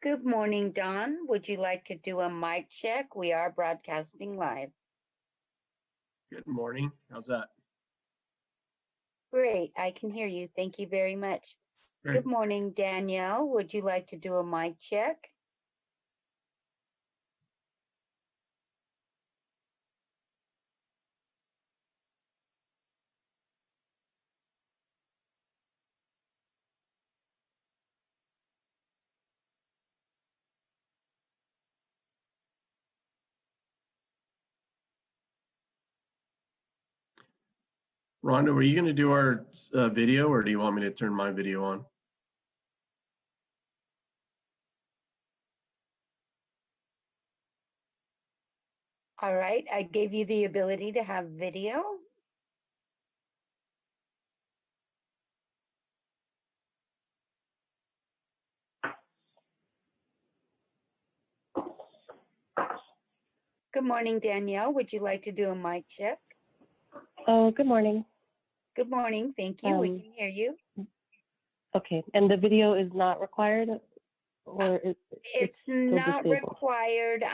Good morning, Don. Would you like to do a mic check? We are broadcasting live. Good morning. How's that? Great, I can hear you. Thank you very much. Great. Good morning, Danielle. Would you like to do a mic check? Rhonda, were you going to do our video, or do you want me to turn my video on? All right, I gave you the ability to have video. Good morning, Danielle. Would you like to do a mic check? Oh, good morning. Good morning. Thank you. We can hear you. Okay, and the video is not required, or It's not required.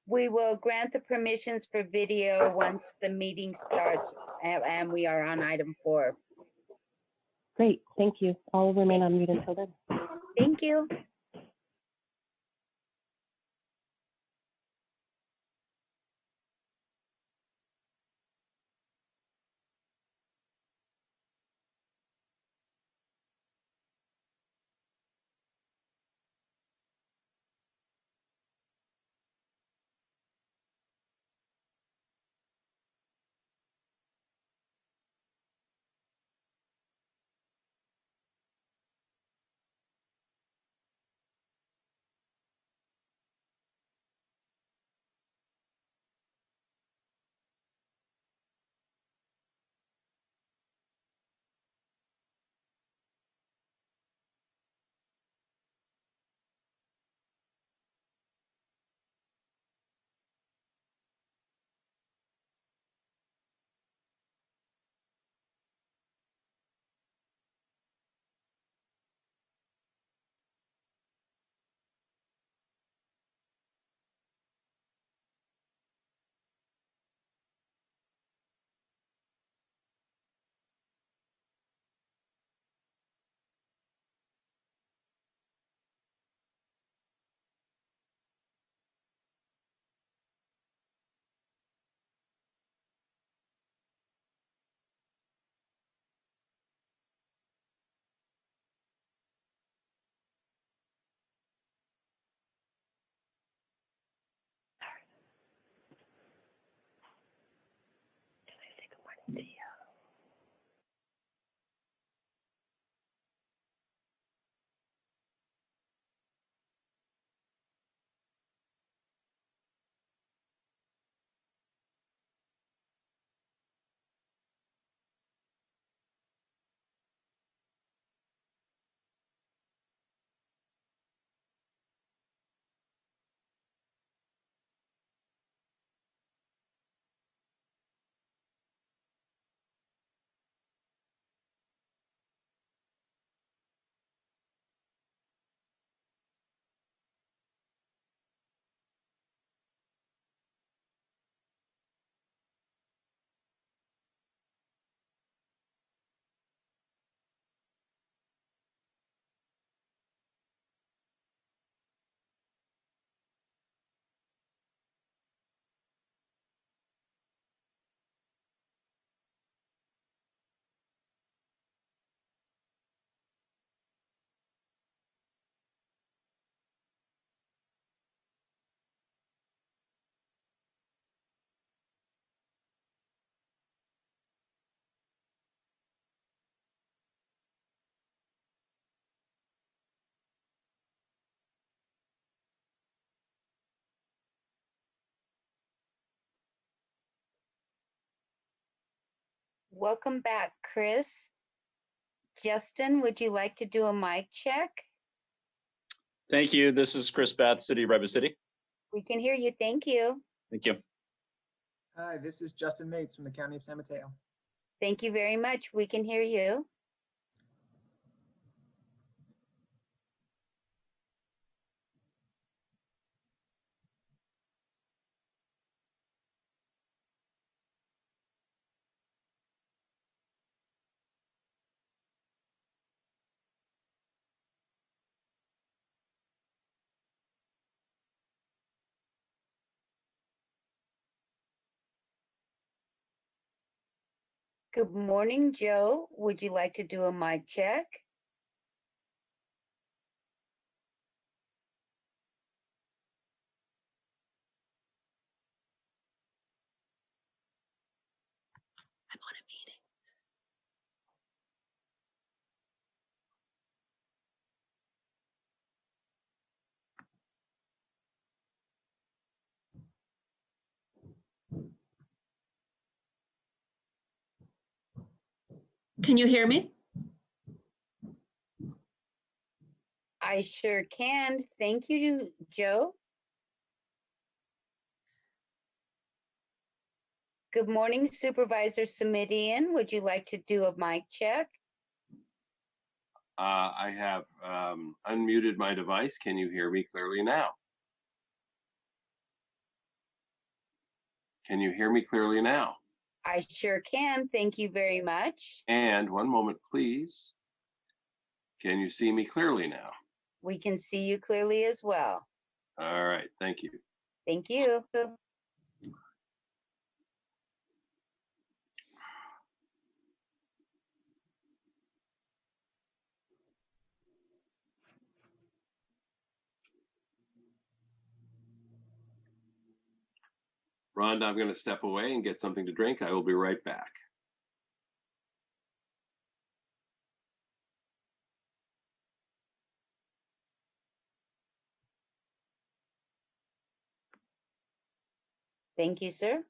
We will grant the permissions for video once the meeting starts, and we are on item 4. Great, thank you. I'll remain on mute until then. Thank you. Welcome back, Chris. Justin, would you like to do a mic check? Thank you. This is Chris Bath, City of Rebus City. We can hear you. Thank you. Thank you. Hi, this is Justin Mates from the County of San Mateo. Thank you very much. We can hear you. Good morning, Joe. Would you like to do a mic check? I'm on a meeting. Can you hear me? I sure can. Thank you, Joe. Good morning, Supervisor Semidian. Would you like to do a mic check? I have unmuted my device. Can you hear me clearly now? Can you hear me clearly now? I sure can. Thank you very much. And one moment, please. Can you see me clearly now? We can see you clearly as well. All right, thank you. Thank you. Rhonda, I'm going to step away and get something to drink. I will be right back. Thank you, sir.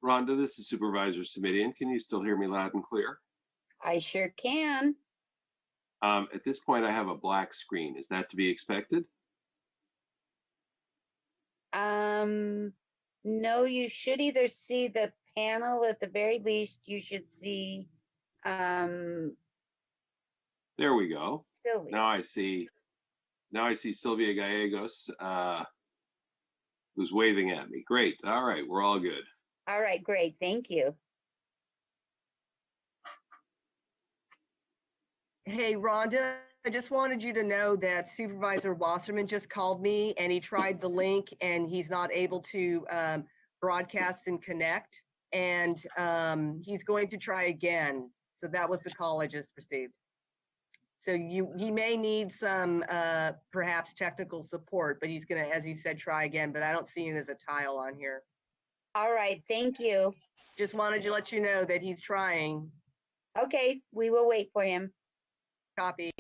Rhonda, this is Supervisor Semidian. Can you still hear me loud and clear? I sure can. At this point, I have a black screen. Is that to be expected? No, you should either see the panel, at the very least, you should see There we go. Sylvia. Now I see Sylvia Gallegos, who's waving at me. Great. All right, we're all good. All right, great. Thank you. Hey, Rhonda, I just wanted you to know that Supervisor Wasserman just called me and he tried the link and he's not able to broadcast and connect. And he's going to try again. So that was the call I just received. So he may need some perhaps technical support, but he's gonna, as he said, try again, but I don't see it as a tile on here. All right, thank you. Just wanted to let you know that he's trying. Okay, we will wait for him. Copy.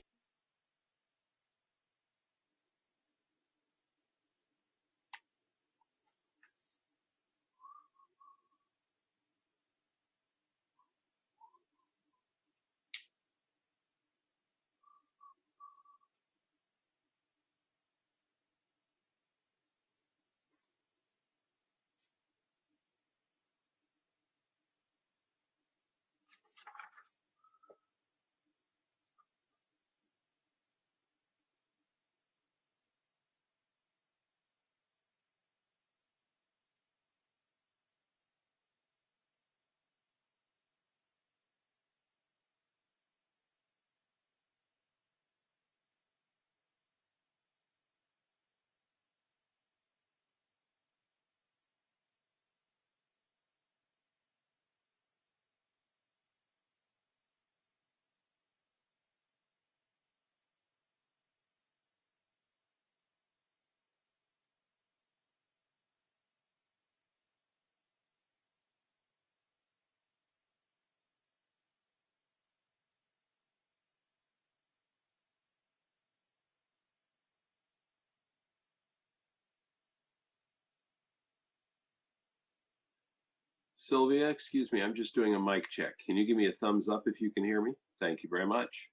Sylvia, excuse me, I'm just doing a mic check. Can you give me a thumbs up if you can hear me? Thank you very much.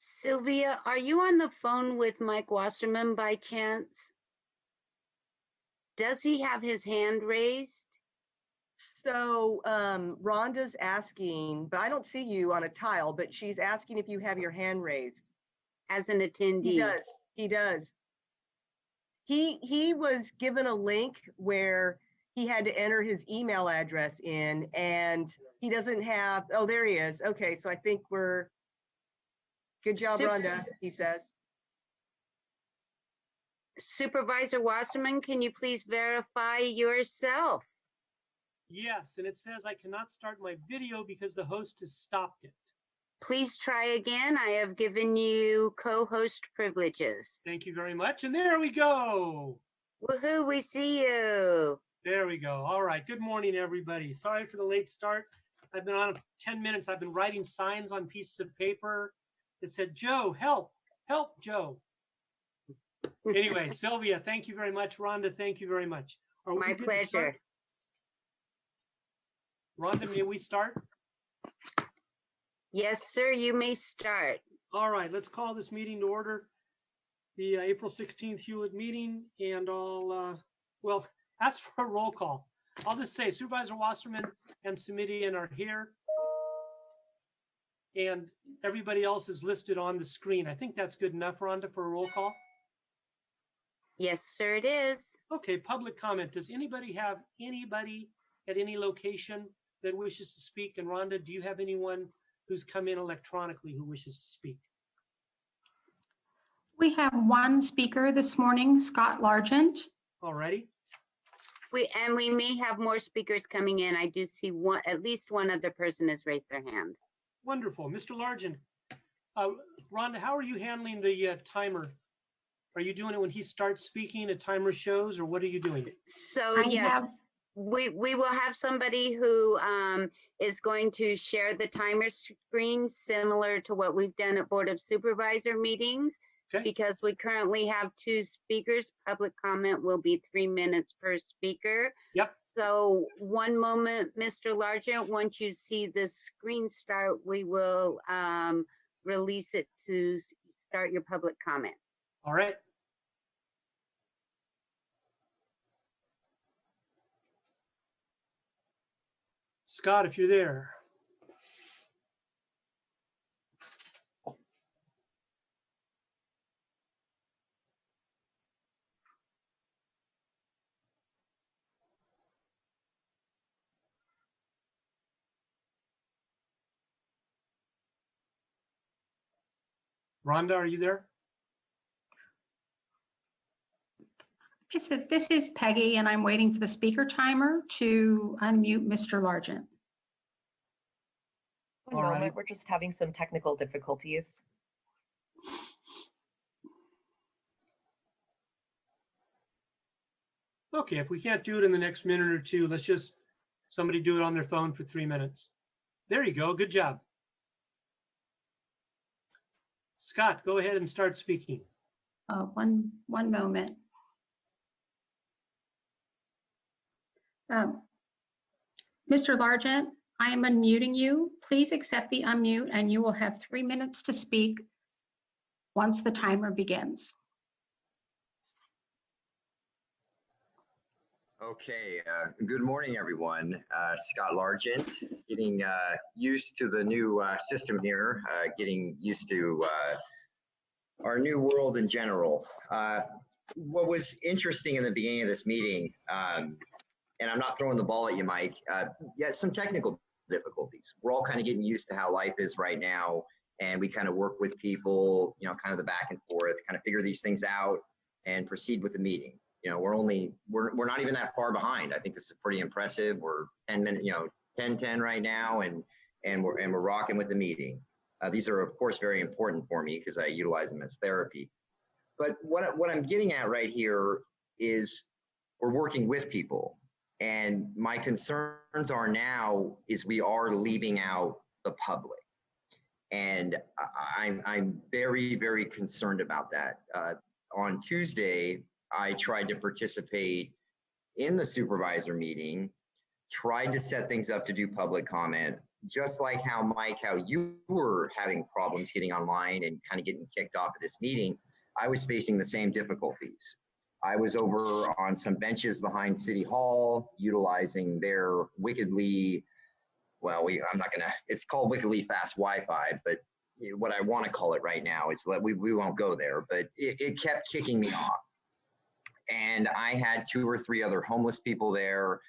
Sylvia, are you on the phone with Mike Wasserman by chance? Does he have his hand raised? So Rhonda's asking, but I don't see you on a tile, but she's asking if you have your hand raised. As an attendee? He does. He does. He was given a link where he had to enter his email address in, and he doesn't have. Oh, there he is. Okay, so I think we're good job, Rhonda. He says. Supervisor Wasserman, can you please verify yourself? Yes, and it says I cannot start my video because the host has stopped it. Please try again. I have given you co-host privileges. Thank you very much. And there we go. Woohoo, we see you. There we go. All right. Good morning, everybody. Sorry for the late start. I've been on 10 minutes. I've been writing signs on pieces of paper that said, Joe, help, help, Joe. Anyway, Sylvia, thank you very much. Rhonda, thank you very much. Are we My good to pleasure. start? Rhonda, may we start? Yes, sir, you may start. All right, let's call this meeting to order. The April 16th Hewlett meeting, and I'll, well, ask for a roll call. I'll just say Supervisor Wasserman and Simidian are here, and everybody else is listed on the screen. I think that's good enough, Rhonda, for a roll call. Yes, sir, it is. Okay, public comment. Does anybody have anybody at any location that wishes to speak? And Rhonda, do you have anyone who's come in electronically who wishes to speak? We have one speaker this morning, Scott Largent. All righty. We may have more speakers coming in. I do see one, at least one other person has raised their hand. Wonderful. Mr. Largent, Rhonda, how are you handling the timer? Are you doing it when he starts speaking, a timer shows, or what are you doing? So yes, we will have somebody who is going to share the timer screen, similar to what we've done at Board of Supervisor meetings. Okay. Because we currently have 2 speakers, public comment will be 3 minutes per speaker. Yep. So one moment, Mr. Largent, once you see the screen start, we will release it to start your public comment. All right. Scott, if you're there. Rhonda, are you there? This is Peggy, and I'm waiting for the speaker timer to unmute Mr. Largent. One moment, we're just having some technical difficulties. Okay, if we can't do it in the next minute or two, let's just somebody do it on their phone for 3 minutes. There you go. Good job. Scott, go ahead and start speaking. One moment. Mr. Largent, I am unmuting you. Please accept the unmute and you will have 3 minutes to speak once the timer begins. Okay, good morning, everyone. Scott Largent, getting used to the new system here, getting used to our new world in general. What was interesting in the beginning of this meeting, and I'm not throwing the ball at you, Mike, yeah, some technical difficulties. We're all kind of getting used to how life is right now, and we kind of work with people, you know, kind of the back and forth, kind of figure these things out and proceed with the meeting. You know, we're not even that far behind. I think this is pretty impressive. We're 10 minutes, you know, 10:10 right now, and we're rocking with the meeting. These are of course very important for me because I utilize them as therapy. But what I'm getting at right here is we're working with people, and my concerns are now is we are leaving out the public, and I'm very, very concerned about that. On Tuesday, I tried to participate in the supervisor meeting, tried to set things up to do public comment, just like how Mike, how you were having problems getting online and kind of getting kicked off of this meeting. I was facing the same difficulties. I was over on some benches behind City Hall, utilizing their wickedly, well, I'm not gonna, it's called wickedly fast Wi-Fi, but what I want to call it right now is that we won't go there, but it kept kicking me off. And I had 2 or 3 other homeless people there.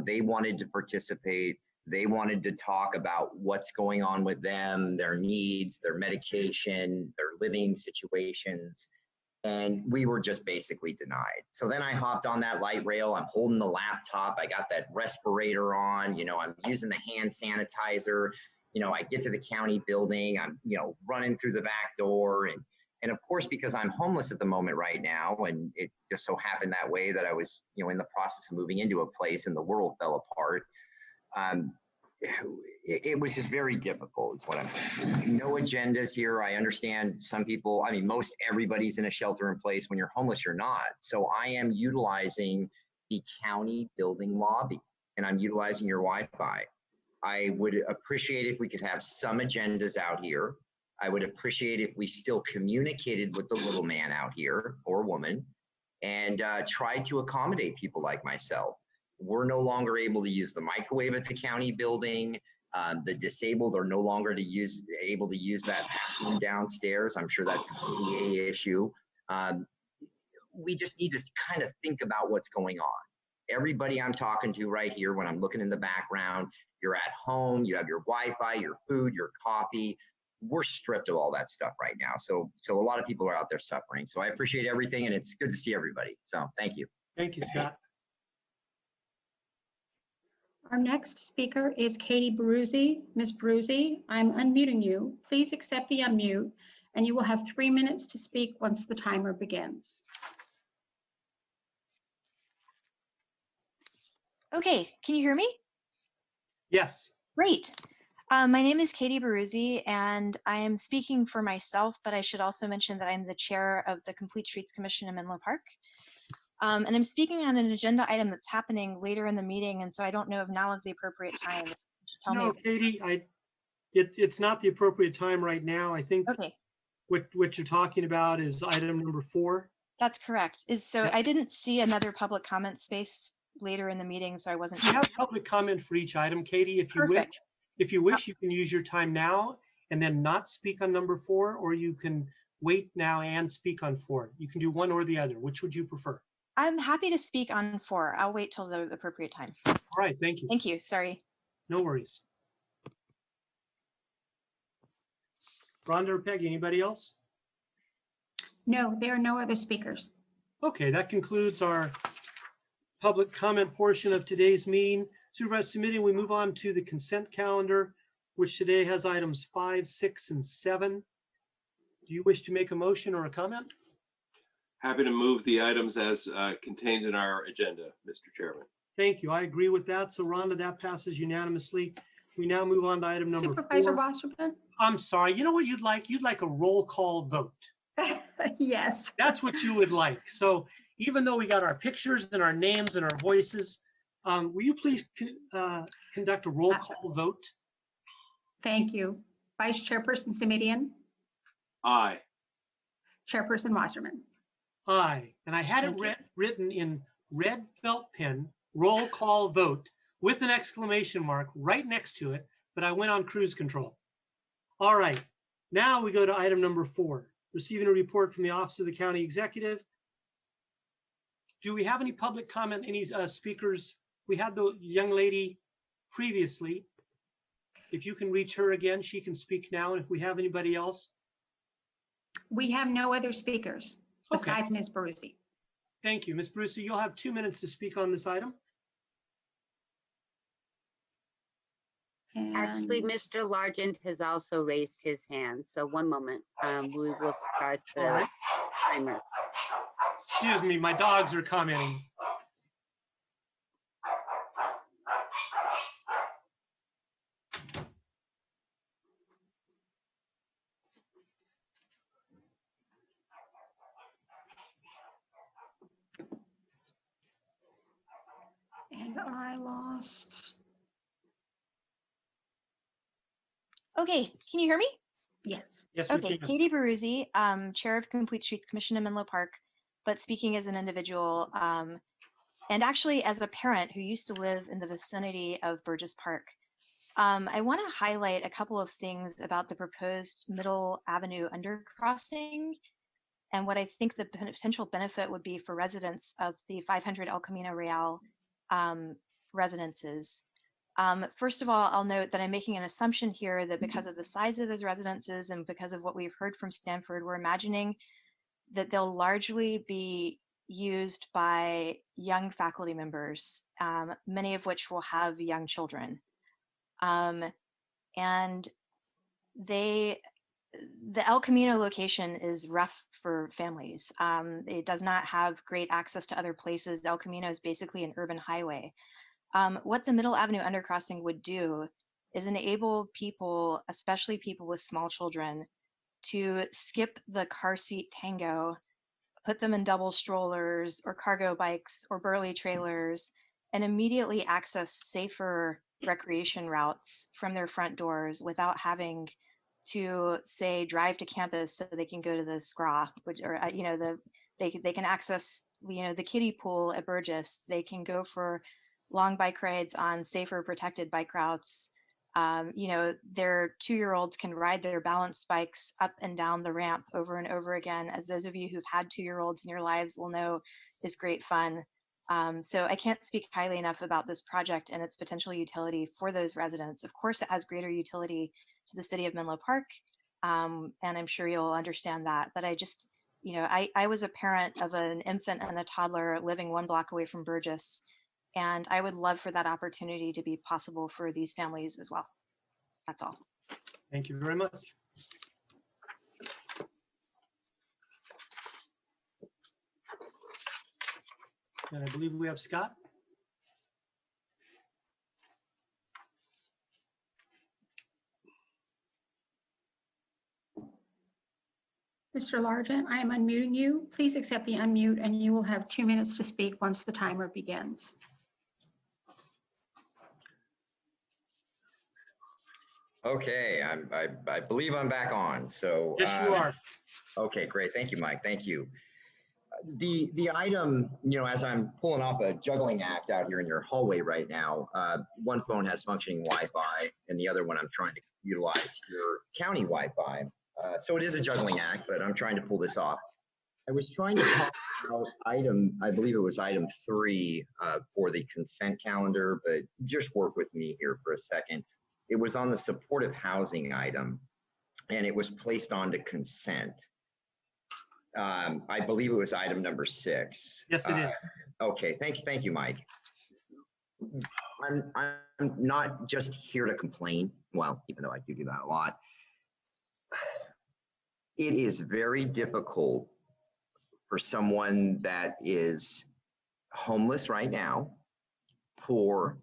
They wanted to participate. They wanted to talk about what's going on with them, their needs, their medication, their living situations. And we were just basically denied. So then I hopped on that light rail. I'm holding the laptop. I got that respirator on, you know, I'm using the hand sanitizer. You know, I get to the county building, I'm, you know, running through the back door. And of course, because I'm homeless at the moment right now, and it just so happened that way that I was, you know, in the process of moving into a place and the world fell apart. It was just very difficult is what I'm saying. No agendas here. I understand some people, I mean, most everybody's in a shelter in place. When you're homeless, you're not. So I am utilizing the county building lobby, and I'm utilizing your Wi-Fi. I would appreciate if we could have some agendas out here. I would appreciate if we still communicated with the little man out here or woman and tried to accommodate people like myself. We're no longer able to use the microwave at the county building. The disabled are no longer able to use that bathroom downstairs. I'm sure that's a PA issue. We just need to kind of think about what's going on. Everybody I'm talking to right here, when I'm looking in the background, you're at home, you have your Wi-Fi, your food, your coffee. We're stripped of all that stuff right now. So a lot of people are out there suffering. So I appreciate everything, and it's good to see everybody. So thank you. Thank you, Scott. Our next speaker is Katie Baruzzi. Ms. Baruzzi, I'm unmuting you. Please accept the unmute, and you will have 3 minutes to speak once the timer begins. Okay, can you hear me? Yes. Great. My name is Katie Baruzzi, and I am speaking for myself, but I should also mention that I'm the chair of the Complete Streets Commission in Menlo Park. And I'm speaking on an agenda item that's happening later in the meeting, and so I don't know if now is the appropriate time. No, Katie, it's not the appropriate time right now. I think okay. What you're talking about is item number 4. That's correct. So I didn't see another public comment space later in the meeting, so I wasn't sure. You have public comment for each item, Katie. If you wish, you can use your time now and then not speak on number 4, or you can wait now and speak on 4. You can do one or the other. Which would you prefer? I'm happy to speak on 4. I'll wait till the appropriate time. All right, thank you. Thank you, sorry. No worries. Rhonda or Peggy, anybody else? No, there are no other speakers. Okay, that concludes our public comment portion of today's meeting. Supervisor Submitting, we move on to the consent calendar, which today has items 5, 6, and 7. Do you wish to make a motion or a comment? Happy to move the items as contained in our agenda, Mr. Chairman. Thank you. I agree with that. So Rhonda, that passes unanimously. We now move on to item number 4. Supervisor Wasserman? I'm sorry. You know what you'd like? You'd like a roll call vote. Yes. That's what you would like. So even though we got our pictures and our names and our voices, will you please conduct a roll call vote? Thank you. Vice Chairperson Simidian? Aye. Chairperson Wasserman? Aye. And I had it written in red felt pen, roll call vote, with an exclamation mark right next to it, but I went on cruise control. All right. Now we go to item number 4, receiving a report from the Office of the County Executive. Do we have any public comment, any speakers? We had the young lady previously. If you can reach her again, she can speak now. And if we have anybody else. We have no other speakers besides Ms. Baruzzi. Thank you. Ms. Brucey, you'll have 2 minutes to speak on this item. Actually, And Mr. Largent has also raised his hand. So one moment, we will start All the right. timer. Excuse me, my dogs are commenting. I lost. Okay, can you hear me? Yes. Yes, we Okay, can. Katie Baruzzi, Chair of Complete Streets Commission in Menlo Park, but speaking as an individual, and actually as a parent who used to live in the vicinity of Burgess Park. I want to highlight a couple of things about the proposed Middle Avenue undercrossing and what I think the potential benefit would be for residents of the 500 El Camino Real residences. First of all, I'll note that I'm making an assumption here that because of the size of those residences and because of what we've heard from Stanford, we're imagining that they'll largely be used by young faculty members, many of which will have young children. And the El Camino location is rough for families. It does not have great access to other places. El Camino is basically an urban highway. What the Middle Avenue undercrossing would do is enable people, especially people with small children, to skip the car seat tango, put them in double strollers or cargo bikes or burly trailers, and immediately access safer recreation routes from their front doors without having to, say, drive to campus so they can go to the SCRA, or they can access the kiddie pool at Burgess. They can go for long bike rides on safer protected bike routes. Their 2-year-olds can ride their balance bikes up and down the ramp over and over again, as those of you who've had 2-year-olds in your lives will know is great fun. So I can't speak highly enough about this project and its potential utility for those residents. Of course, it has greater utility to the city of Menlo Park, and I'm sure you'll understand that. But I just, I was a parent of an infant and a toddler living 1 block away from Burgess, and I would love for that opportunity to be possible for these families as well. That's all. Thank you very much. And I believe we have Scott. Mr. Largent, I am unmuting you. Please accept the unmute and you will have 2 minutes to speak once the timer begins. Okay, I believe I'm back on. So yes, you are. Okay, great. Thank you, Mike. Thank you. The item, as I'm pulling off a juggling act out here in your hallway right now, one phone has functioning Wi-Fi and the other one I'm trying to utilize your county Wi-Fi. So it is a juggling act, but I'm trying to pull this off. I was trying to talk about I believe it was item 3 for the consent calendar, but just work with me here for a second. It was on the supportive housing item and it was placed onto consent. I believe it was item number 6. Yes, it is. Okay, thank you, Mike. I'm not just here to complain. Well, even though I do that a lot. It is very difficult for someone that is homeless right now, poor,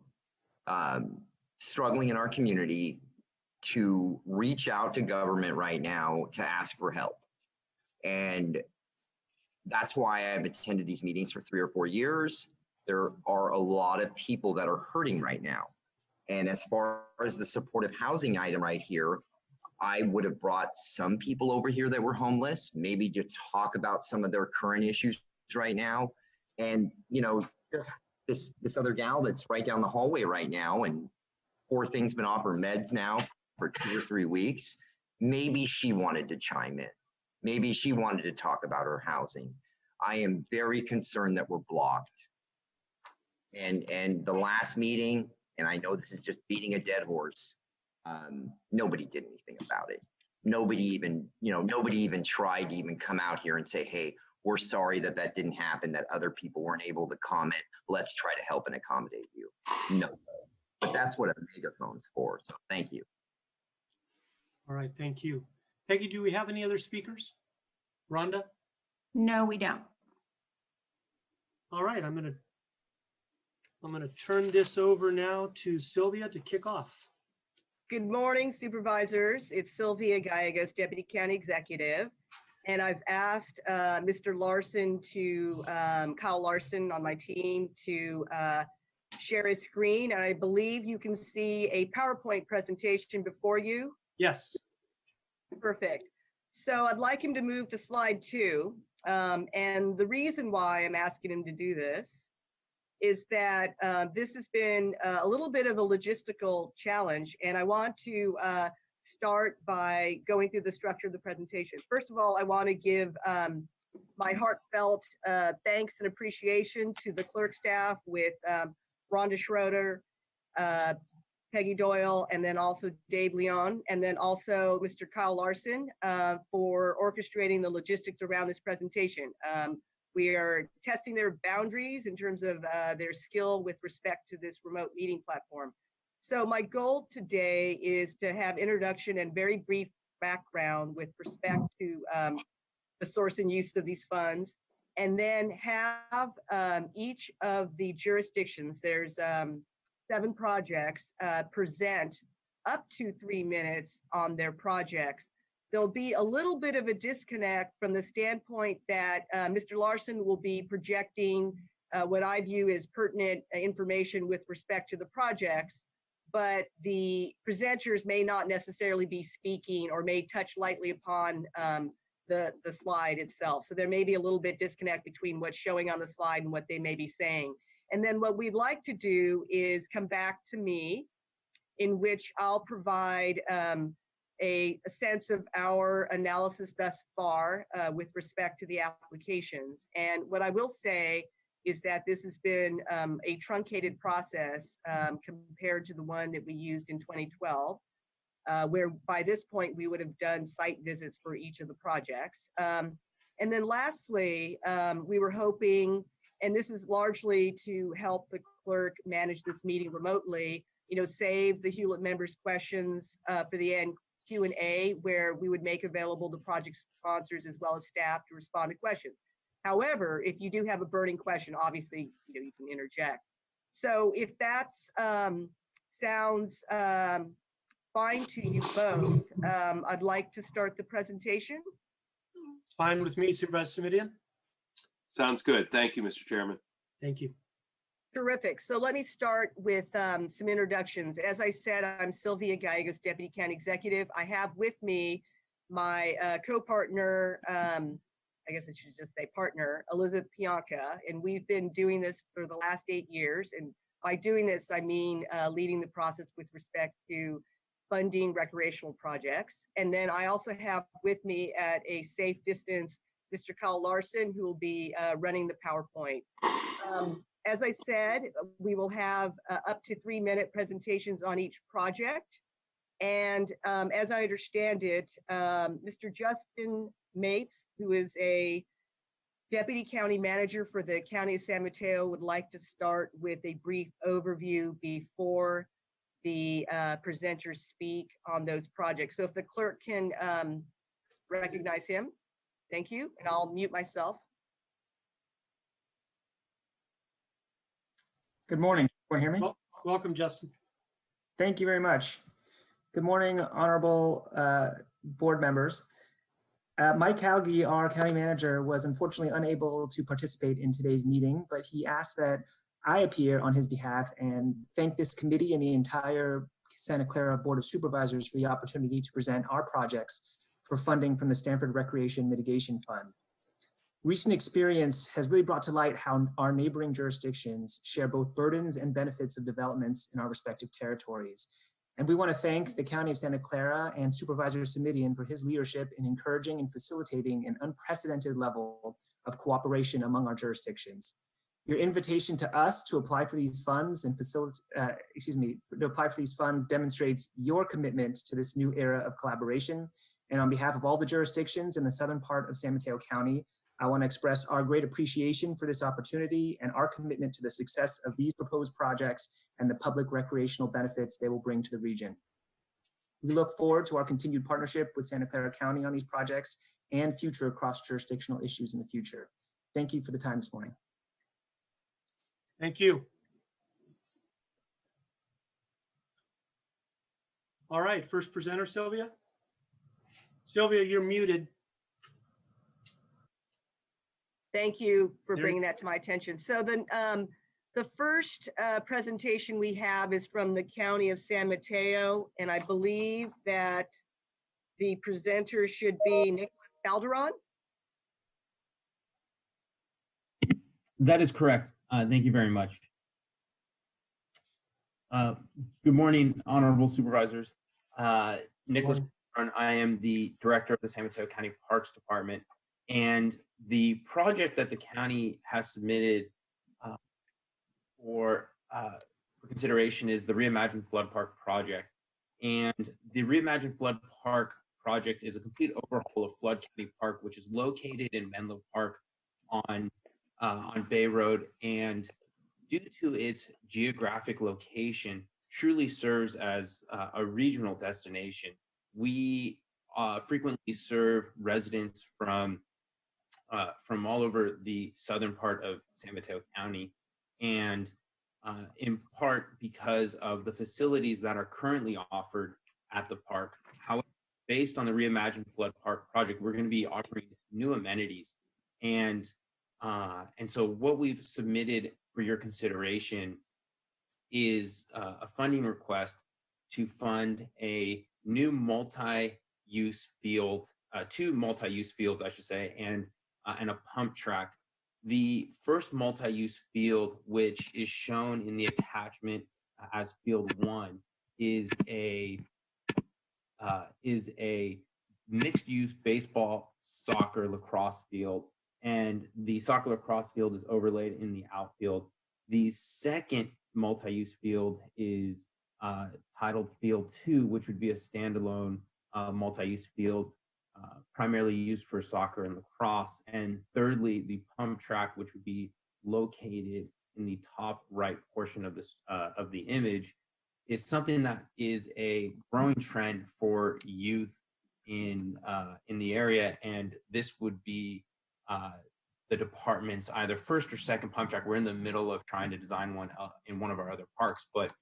struggling in our community, to reach out to government right now to ask for help. And that's why I've attended these meetings for 3 or 4 years. There are a lot of people that are hurting right now. And as far as the supportive housing item right here, I would have brought some people over here that were homeless, maybe to talk about some of their current issues right now. And, just this other gal that's right down the hallway right now, and poor thing's been off her meds now for 2 or 3 weeks. Maybe she wanted to chime in. Maybe she wanted to talk about her housing. I am very concerned that we're blocked. And the last meeting, and I know this is just beating a dead horse, Nobody did anything about it. Nobody even tried to even come out here and say, hey, we're sorry that that didn't happen, that other people weren't able to comment. Let's try to help and accommodate you. No, but that's what a megaphone's for. So thank you. All right, thank you. Peggy, do we have any other speakers? Rhonda? No, we don't. All right, I'm gonna turn this over now to Sylvia to kick off. Good morning, supervisors. It's Sylvia Gallegos, Deputy County Executive. And I've asked Mr. Larson to, Kyle Larson on my team to share his screen. And I believe you can see a PowerPoint presentation before you. Yes. Perfect. So I'd like him to move to slide 2. And the reason why I'm asking him to do this is that this has been a little bit of a logistical challenge, and I want to start by going through the structure of the presentation. First of all, I want to give my heartfelt thanks and appreciation to the clerk staff with Rhonda Schroeder, Peggy Doyle, and then also Dave Leon, and then also Mr. Kyle Larson for orchestrating the logistics around this presentation. We are testing their boundaries in terms of their skill with respect to this remote meeting platform. So my goal today is to have introduction and very brief background with respect to the source and use of these funds, and then have each of the jurisdictions, there's 7 projects, present up to 3 minutes on their projects. There'll be a little bit of a disconnect from the standpoint that Mr. Larson will be projecting what I view as pertinent information with respect to the projects, but the presenters may not necessarily be speaking or may touch lightly upon the slide itself. So there may be a little bit disconnect between what's showing on the slide and what they may be saying. And then what we'd like to do is come back to me, in which I'll provide a sense of our analysis thus far with respect to the applications. And what I will say is that this has been a truncated process compared to the one that we used in 2012, where by this point we would have done site visits for each of the projects. And then lastly, we were hoping, and this is largely to help the clerk manage this meeting remotely, save the Hewlett members' questions for the end Q&A, where we would make available the project sponsors as well as staff to respond to questions. However, if you do have a burning question, obviously, you can interject. So if that sounds fine to you both, I'd like to start the presentation. It's fine with me, Supervisor Simidian. Sounds good. Thank you, Mr. Chairman. Thank you. Terrific. So let me start with some introductions. As I said, I'm Sylvia Gallegos, Deputy County Executive. I have with me my co-partner, I guess I should just say partner, Elizabeth Pianca, and we've been doing this for the last 8 years. And by doing this, I mean leading the process with respect to funding recreational projects. And then I also have with me at a safe distance, Mr. Kyle Larson, who will be running the PowerPoint. As I said, we will have up to 3-minute presentations on each project. And as I understand it, Mr. Justin Mates, who is a Deputy County Manager for the County of San Mateo, would like to start with a brief overview before the presenters speak on those projects. So if the clerk can recognize him, thank you, and I'll mute myself. Good morning. Can you hear me? Well, welcome, Justin. Thank you very much. Good morning, honorable board members. Mike Halge, our county manager, was unfortunately unable to participate in today's meeting, but he asked that I appear on his behalf and thank this committee and the entire Santa Clara Board of Supervisors for the opportunity to present our projects for funding from the Stanford Recreation Mitigation Fund. Recent experience has really brought to light how our neighboring jurisdictions share both burdens and benefits of developments in our respective territories. And we want to thank the County of Santa Clara and Supervisor Simidian for his leadership in encouraging and facilitating an unprecedented level of cooperation among our jurisdictions. Your invitation to us to apply for these funds and to apply for these funds demonstrates your commitment to this new era of collaboration. And on behalf of all the jurisdictions in the southern part of San Mateo County, I want to express our great appreciation for this opportunity and our commitment to the success of these proposed projects and the public recreational benefits they will bring to the region. We look forward to our continued partnership with Santa Clara County on these projects and future cross-jurisdictional issues in the future. Thank you for the time this morning. Thank you. All right, first presenter, Sylvia. Sylvia, you're muted. Thank you for bringing that to my attention. So the first presentation we have is from the County of San Mateo, and I believe that the presenter should be Nicholas Calderon. That is correct. Thank you very much. Good morning, honorable supervisors. Nicholas, I am the director of the San Mateo County Parks Department, and the project that the county has submitted for consideration is the Reimagine Flood Park project. And the Reimagine Flood Park project is a complete overhaul of Flood County Park, which is located in Menlo Park on Bay Road, and due to its geographic location, truly serves as a regional destination. We frequently serve residents from all over the southern part of San Mateo County, and in part because of the facilities that are currently offered at the park. However, based on the Reimagine Flood Park project, we're going to be offering new amenities, and so what we've submitted for your consideration is a funding request to fund a new multi-use field, two multi-use fields, I should say, and a pump track. The first multi-use field, which is shown in the attachment as field 1, is a mixed-use baseball, soccer, lacrosse field, and the soccer lacrosse field is overlaid in the outfield. The second multi-use field is titled Field 2, which would be a standalone multi-use field, primarily used for soccer and lacrosse. And thirdly, the pump track, which would be located in the top right portion of this of the image, is something that is a growing trend for youth in the area, and this would be the department's either first or second pump track. We're in the middle of trying to design one in one of our other parks, but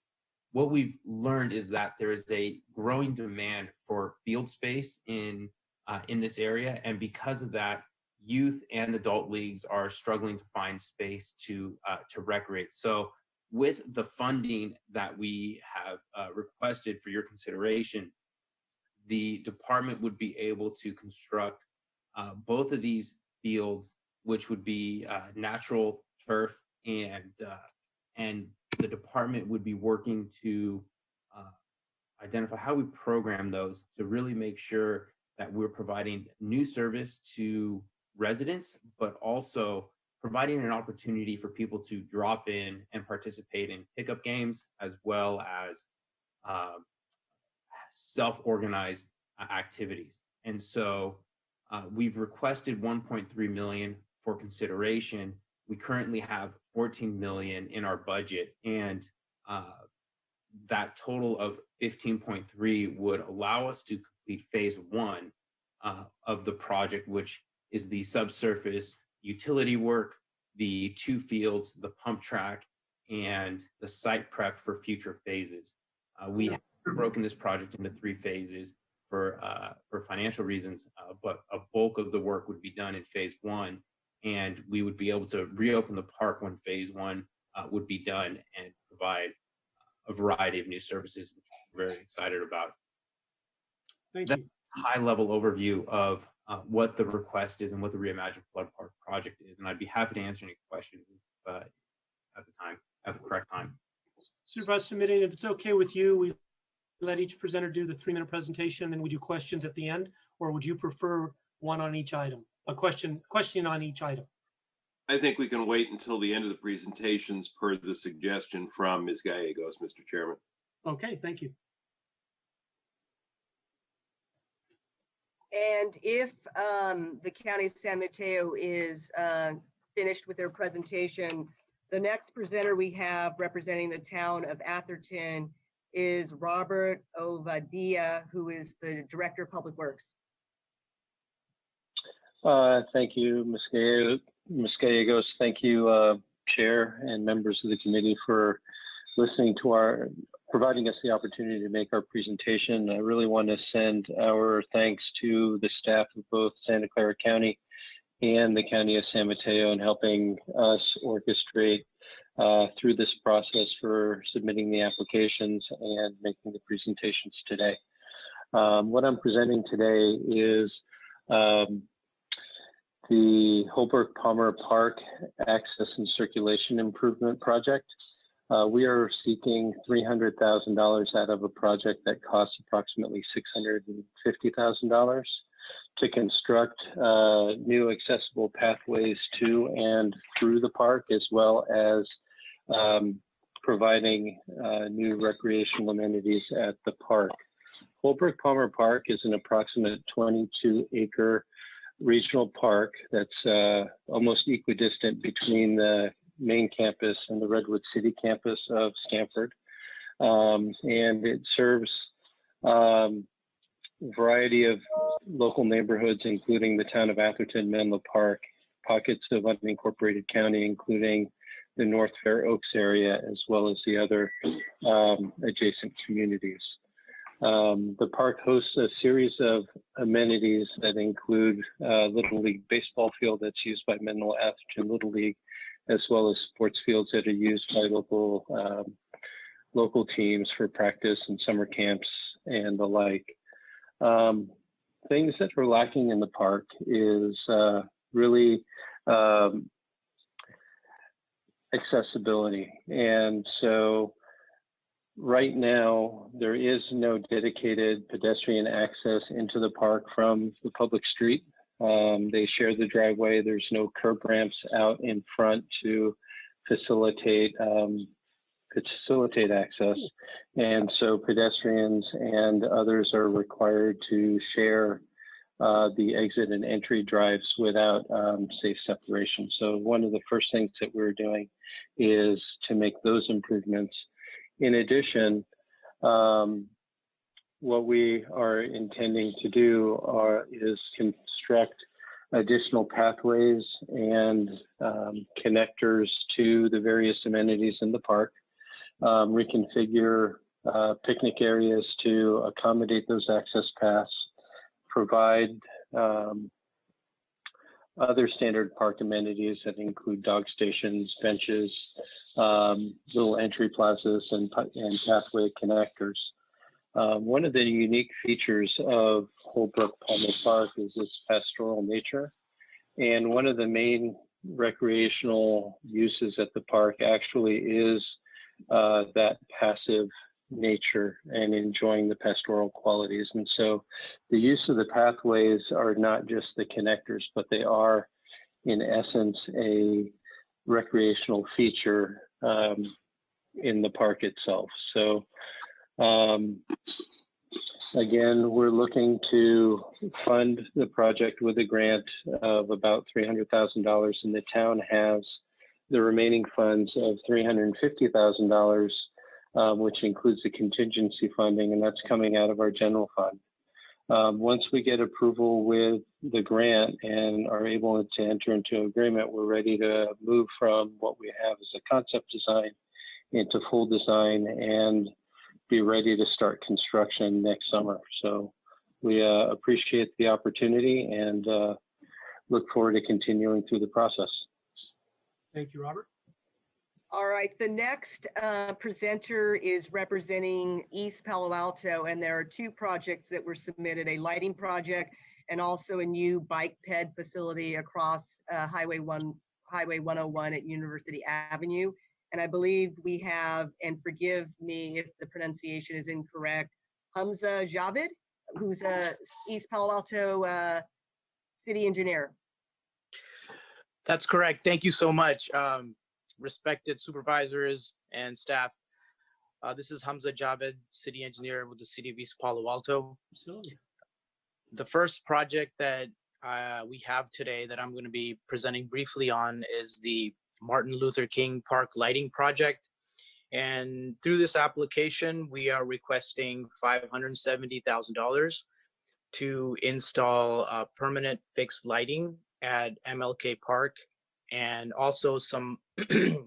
what we've learned is that there is a growing demand for field space in this area, and because of that, youth and adult leagues are struggling to find space to recreate. So with the funding that we have requested for your consideration, the department would be able to construct both of these fields, which would be natural turf, and the department would be working to identify how we program those to really make sure that we're providing new service to residents, but also providing an opportunity for people to drop in and participate in pickup games, as well as self-organized activities. And so we've requested 1.3 million for consideration. We currently have 14 million in our budget, and that total of 15.3 would allow us to complete phase 1 of the project, which is the subsurface utility work, the 2 fields, the pump track, and the site prep for future phases. We have broken this project into 3 phases for financial reasons, but a bulk of the work would be done in phase 1, and we would be able to reopen the park when phase 1 would be done and provide a variety of new services, which we're very excited about. Thank That's you. a high-level overview of what the request is and what the Reimagine Flood Park project is, and I'd be happy to answer any questions at the correct time. Supervisor submitting, if it's okay with you, we let each presenter do the 3-minute presentation, and then we do questions at the end, or would you prefer one on each item? A question on each item? I think we can wait until the end of the presentations per the suggestion from Ms. Gallegos, Mr. Chairman. Okay, thank you. And if the County of San Mateo is finished with their presentation, the next presenter we have representing the town of Atherton is Robert Ovadia, who is the Director of Public Works. Thank you, Ms. Gallegos. Thank you, Chair and members of the committee, for listening to providing us the opportunity to make our presentation. I really want to send our thanks to the staff of both Santa Clara County and the County of San Mateo in helping us orchestrate through this process for submitting the applications and making the presentations today. What I'm presenting today is the Holbrook Palmer Park Access and Circulation Improvement Project. We are seeking $300,000 out of a project that costs approximately $650,000 to construct new accessible pathways to and through the park, as well as providing new recreational amenities at the park. Holbrook Palmer Park is an approximate 22-acre regional park that's almost equidistant between the main campus and the Redwood City campus of Stanford. And it serves a variety of local neighborhoods, including the town of Atherton, Menlo Park, pockets of unincorporated county, including the North Fair Oaks area, as well as the other adjacent communities. The park hosts a series of amenities that include Little League baseball field that's used by Menlo Atherton Little League, as well as sports fields that are used by local teams for practice and summer camps and the like. Things that are lacking in the park is really accessibility. And so right now, there is no dedicated pedestrian access into the park from the public street. They share the driveway. There's no curb ramps out in front to facilitate access. And so pedestrians and others are required to share the exit and entry drives without safe separation. So one of the first things that we're doing is to make those improvements. In addition, what we are intending to do is construct additional pathways and connectors to the various amenities in the park, reconfigure picnic areas to accommodate those access paths, provide other standard park amenities that include dog stations, benches, little entry plazas, and pathway connectors. One of the unique features of Holbrook Palmer Park is its pastoral nature. And one of the main recreational uses at the park actually is that passive nature and enjoying the pastoral qualities. And so the use of the pathways are not just the connectors, but they are in essence a recreational feature in the park itself. So again, we're looking to fund the project with a grant of about $300,000, and the town has the remaining funds of $350,000, which includes the contingency funding, and that's coming out of our general fund. Once we get approval with the grant and are able to enter into agreement, we're ready to move from what we have as a concept design into full design and be ready to start construction next summer. So we appreciate the opportunity and look forward to continuing through the process. Thank you, Robert. All right, the next presenter is representing East Palo Alto, and there are two projects that were submitted, a lighting project and also a new bike ped facility across Highway 101 at University Avenue. And I believe we have, and forgive me if the pronunciation is incorrect, Hamza Javed, who's a East Palo Alto city engineer. That's correct. Thank you so much, respected supervisors and staff. This is Hamza Javed, city engineer with the city of East Palo Alto. Absolutely. The first project that we have today that I'm going to be presenting briefly on is the Martin Luther King Park lighting project. And through this application, we are requesting $570,000 to install permanent fixed lighting at MLK Park, and also some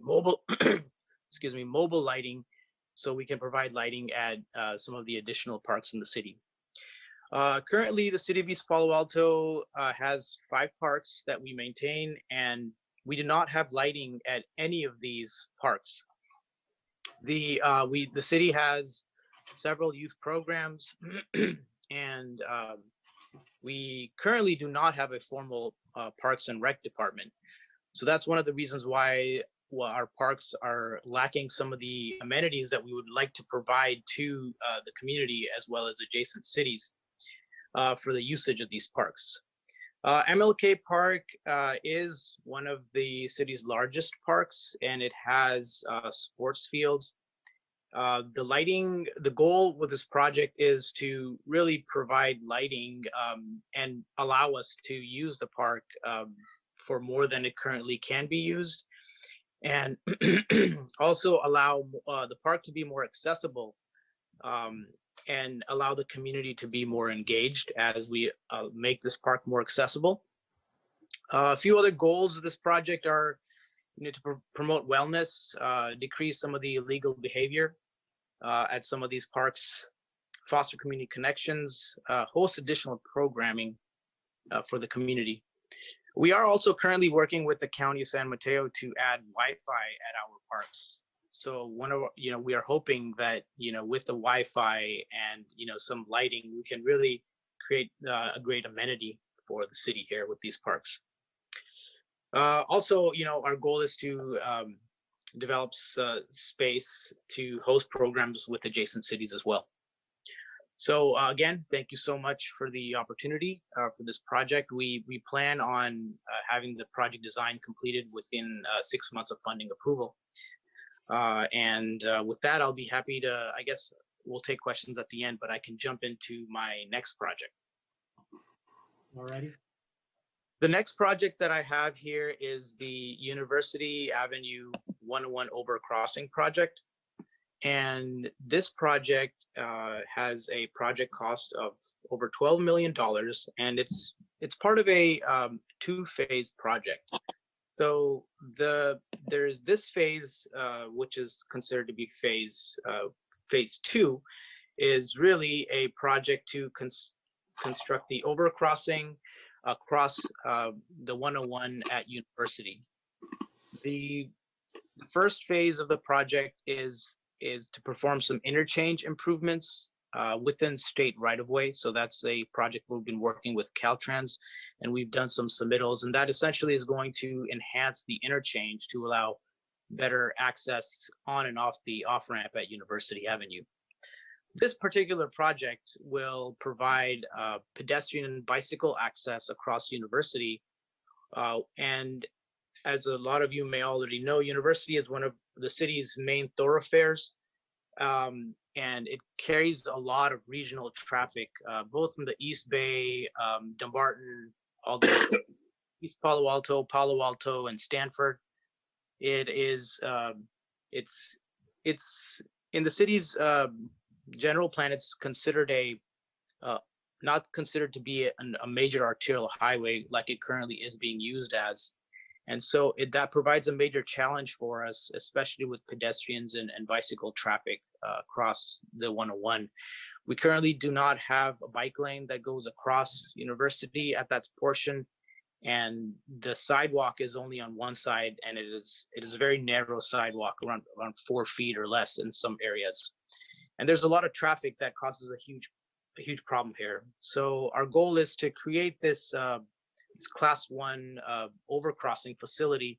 mobile, excuse me, mobile lighting, so we can provide lighting at some of the additional parks in the city. Currently, the city of East Palo Alto has 5 parks that we maintain, and we do not have lighting at any of these parks. The city has several youth programs, and we currently do not have a formal Parks and Rec department. So that's one of the reasons why our parks are lacking some of the amenities that we would like to provide to the community as well as adjacent cities for the usage of these parks. MLK Park is one of the city's largest parks, and it has sports fields. The goal with this project is to really provide lighting and allow us to use the park for more than it currently can be used, and also allow the park to be more accessible and allow the community to be more engaged as we make this park more accessible. A few other goals of this project are to promote wellness, decrease some of the illegal behavior at some of these parks, foster community connections, host additional programming for the community. We are also currently working with the County of San Mateo to add Wi-Fi at our parks. So we are hoping that, with the Wi-Fi and, some lighting, we can really create a great amenity for the city here with these parks. Also, our goal is to develop space to host programs with adjacent cities as well. So again, thank you so much for the opportunity for this project. We plan on having the project design completed within 6 months of funding approval. With that, I'll be happy to, I guess we'll take questions at the end, but I can jump into my next project. Alrighty. The next project that I have here is the University Avenue 101 Overcrossing project. And this project has a project cost of over $12 million, and it's part of a 2-phase project. So there's this phase, which is considered to be phase 2, is really a project to construct the overcrossing across the 101 at University. The first phase of the project is to perform some interchange improvements within state right-of-way. So that's a project we've been working with Caltrans, and we've done some submittals, and that essentially is going to enhance the interchange to allow better access on and off the off-ramp at University Avenue. This particular project will provide pedestrian and bicycle access across University. And as a lot of you may already know, University is one of the city's main thoroughfares, and it carries a lot of regional traffic, both from the East Bay, Dumbarton, all the East Palo Alto, and Stanford. It is, it's in the city's general plan. It's considered not considered to be a major arterial highway like it currently is being used as. And so that provides a major challenge for us, especially with pedestrians and bicycle traffic across the 101. We currently do not have a bike lane that goes across University at that portion, and the sidewalk is only on one side, and it is a very narrow sidewalk, around 4 feet or less in some areas. And there's a lot of traffic that causes a huge problem here. So our goal is to create this Class 1 overcrossing facility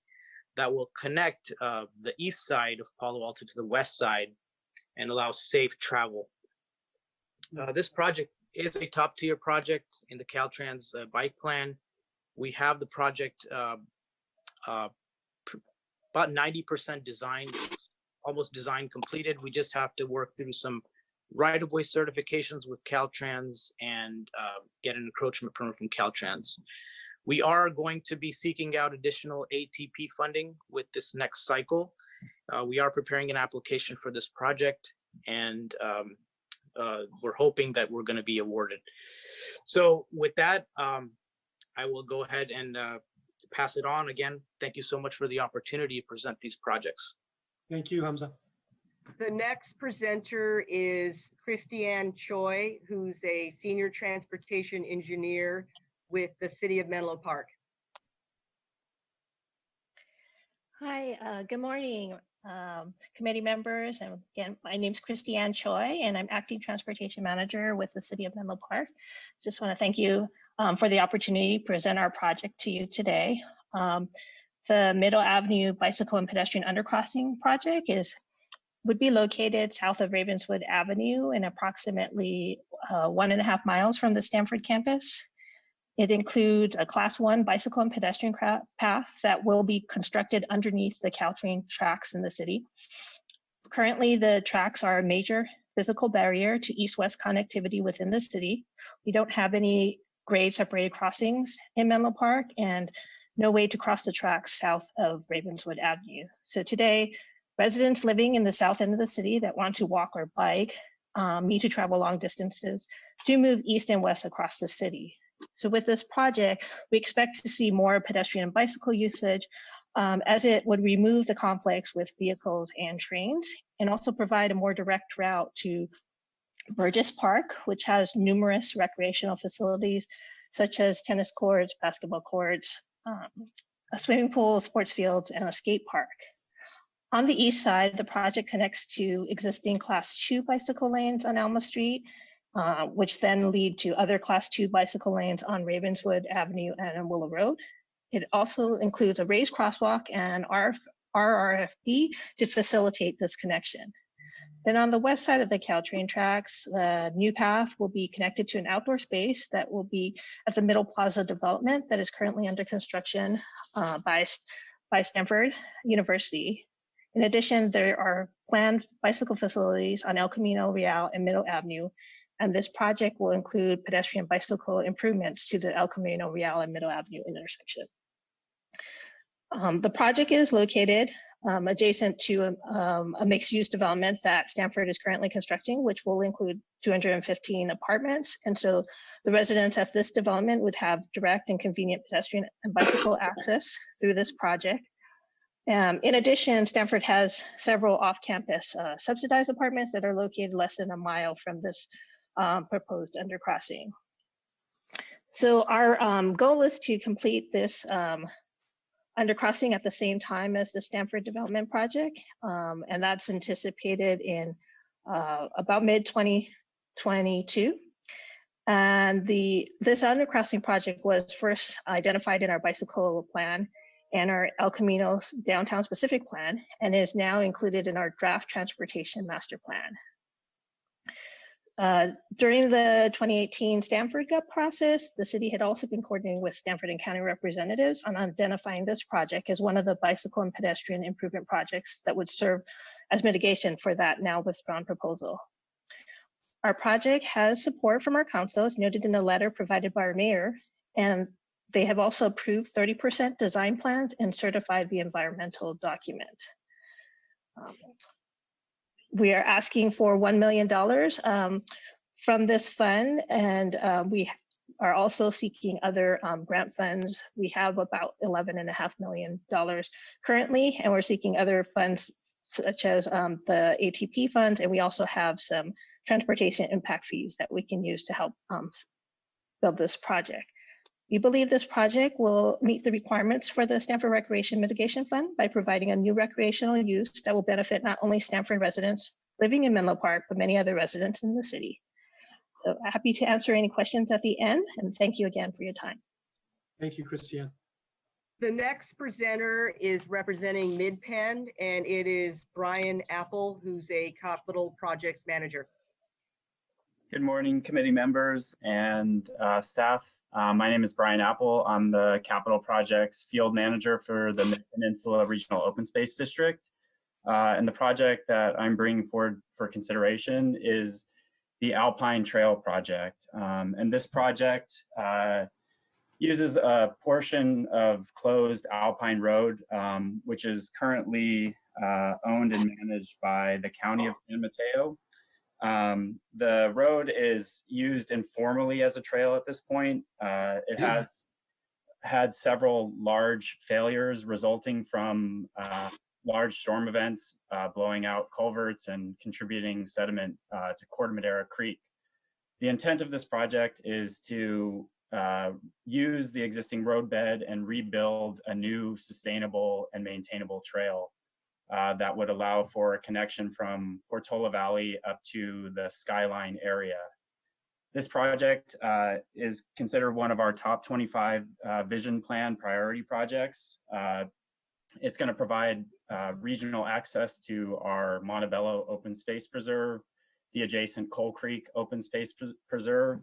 that will connect the east side of Palo Alto to the west side and allow safe travel. This project is a top-tier project in the Caltrans bike plan. We have the project about 90% designed, almost design completed. We just have to work through some right-of-way certifications with Caltrans and get an encroachment permit from Caltrans. We are going to be seeking out additional ATP funding with this next cycle. We are preparing an application for this project, and we're hoping that we're going to be awarded. So with that, I will go ahead and pass it on. Again, thank you so much for the opportunity to present these projects. Thank you, Hamza. The next presenter is Christiane Choi, who's a senior transportation engineer with the City of Menlo Park. Hi, good morning, committee members. And again, my name is Christiane Choi, and I'm acting transportation manager with the City of Menlo Park. Just want to thank you for the opportunity to present our project to you today. The Middle Avenue Bicycle and Pedestrian Undercrossing project would be located south of Ravenswood Avenue and approximately 1.5 miles from the Stanford campus. It includes a Class 1 bicycle and pedestrian path that will be constructed underneath the Caltrain tracks in the city. Currently, the tracks are a major physical barrier to east-west connectivity within the city. We don't have any grade separated crossings in Menlo Park and no way to cross the tracks south of Ravenswood Avenue. So today, residents living in the south end of the city that want to walk or bike need to travel long distances to move east and west across the city. So with this project, we expect to see more pedestrian and bicycle usage as it would remove the conflicts with vehicles and trains, and also provide a more direct route to Burgess Park, which has numerous recreational facilities such as tennis courts, basketball courts, a swimming pool, sports fields, and a skate park. On the east side, the project connects to existing Class 2 bicycle lanes on Alma Street, which then lead to other Class 2 bicycle lanes on Ravenswood Avenue and on Willow Road. It also includes a raised crosswalk and RRFB to facilitate this connection. Then on the west side of the Caltrain tracks, the new path will be connected to an outdoor space that will be at the Middle Plaza development that is currently under construction by Stanford University. In addition, there are planned bicycle facilities on El Camino Real and Middle Avenue, and this project will include pedestrian bicycle improvements to the El Camino Real and Middle Avenue intersection. The project is located adjacent to a mixed-use development that Stanford is currently constructing, which will include 215 apartments. And so the residents at this development would have direct and convenient pedestrian and bicycle access through this project. In addition, Stanford has several off-campus subsidized apartments that are located less than a mile from this proposed undercrossing. So our goal is to complete this undercrossing at the same time as the Stanford development project, and that's anticipated in about mid-2022. And this undercrossing project was first identified in our bicycle plan and our El Camino downtown specific plan, and is now included in our draft transportation master plan. During the 2018 Stanford GUP process, the city had also been coordinating with Stanford and county representatives on identifying this project as one of the bicycle and pedestrian improvement projects that would serve as mitigation for that now withdrawn proposal. Our project has support from our council, as noted in a letter provided by our mayor, and they have also approved 30% design plans and certified the environmental document. We are asking for $1 million from this fund, and we are also seeking other grant funds. We have about $11.5 million currently, and we're seeking other funds such as the ATP funds, and we also have some transportation impact fees that we can use to help build this project. We believe this project will meet the requirements for the Stanford Recreation Mitigation Fund by providing a new recreational use that will benefit not only Stanford residents living in Menlo Park, but many other residents in the city. So happy to answer any questions at the end, and thank you again for your time. Thank you, Christiane. The next presenter is representing Mid-Penn, and it is Brian Apple, who's a capital projects manager. Good morning, committee members and staff. My name is Brian Apple. I'm the Capital Projects Field Manager for the Mid-Peninsula Regional Open Space District. And the project that I'm bringing forward for consideration is the Alpine Trail Project. And this project uses a portion of closed Alpine Road, which is currently owned and managed by the County of San Mateo. The road is used informally as a trail at this point. It has had several large failures resulting from large storm events, blowing out culverts and contributing sediment to Corte Madera Creek. The intent of this project is to use the existing roadbed and rebuild a new sustainable and maintainable trail that would allow for a connection from Portola Valley up to the Skyline area. This project is considered one of our top 25 vision plan priority projects. It's going to provide regional access to our Montebello Open Space Preserve, the adjacent Coal Creek Open Space Preserve,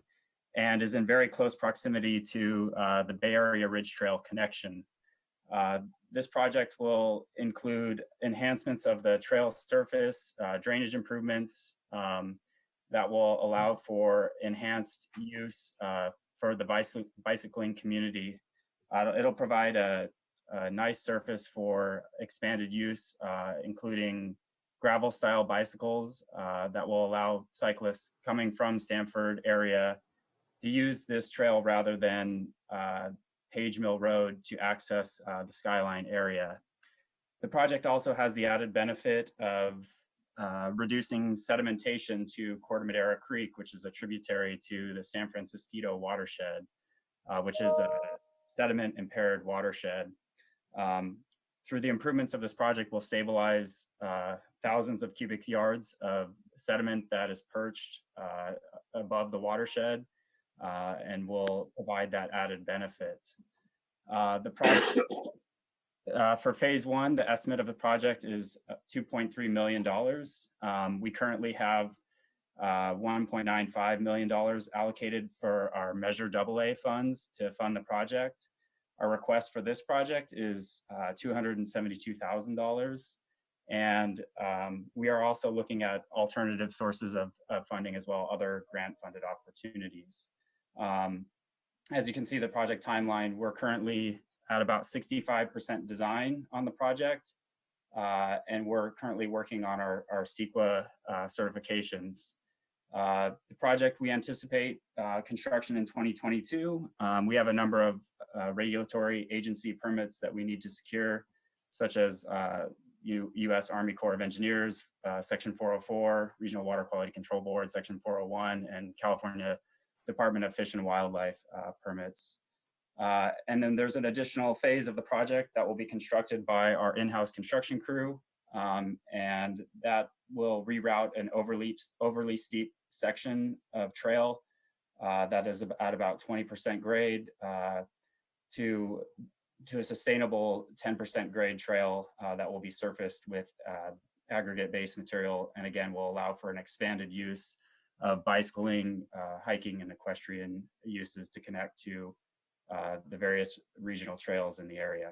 and is in very close proximity to the Bay Area Ridge Trail connection. This project will include enhancements of the trail surface, drainage improvements that will allow for enhanced use for the bicycling community. It'll provide a nice surface for expanded use, including gravel style bicycles that will allow cyclists coming from Stamford area to use this trail rather than Page Mill Road to access the Skyline area. The project also has the added benefit of reducing sedimentation to Corte Madera Creek, which is a tributary to the San Francisco watershed, which is a sediment impaired watershed. Through the improvements of this project, we'll stabilize thousands of cubic yards of sediment that is perched above the watershed, and will provide that added benefit. The project, for phase one, the estimate of the project is $2.3 million. We currently have $1.95 million allocated for our Measure AA funds to fund the project. Our request for this project is $272,000. And we are also looking at alternative sources of funding as well, other grant funded opportunities. As you can see, the project timeline, we're currently at about 65% design on the project. And we're currently working on our CEQA certifications. The project, we anticipate construction in 2022. We have a number of regulatory agency permits that we need to secure, such as U.S. Army Corps of Engineers, Section 404, Regional Water Quality Control Board, Section 401, and California Department of Fish and Wildlife permits. And then there's an additional phase of the project that will be constructed by our in-house construction crew, and that will reroute an overly steep section of trail that is at about 20% grade to a sustainable 10% grade trail that will be surfaced with aggregate base material, and again will allow for an expanded use of bicycling, hiking, and equestrian uses to connect to the various regional trails in the area.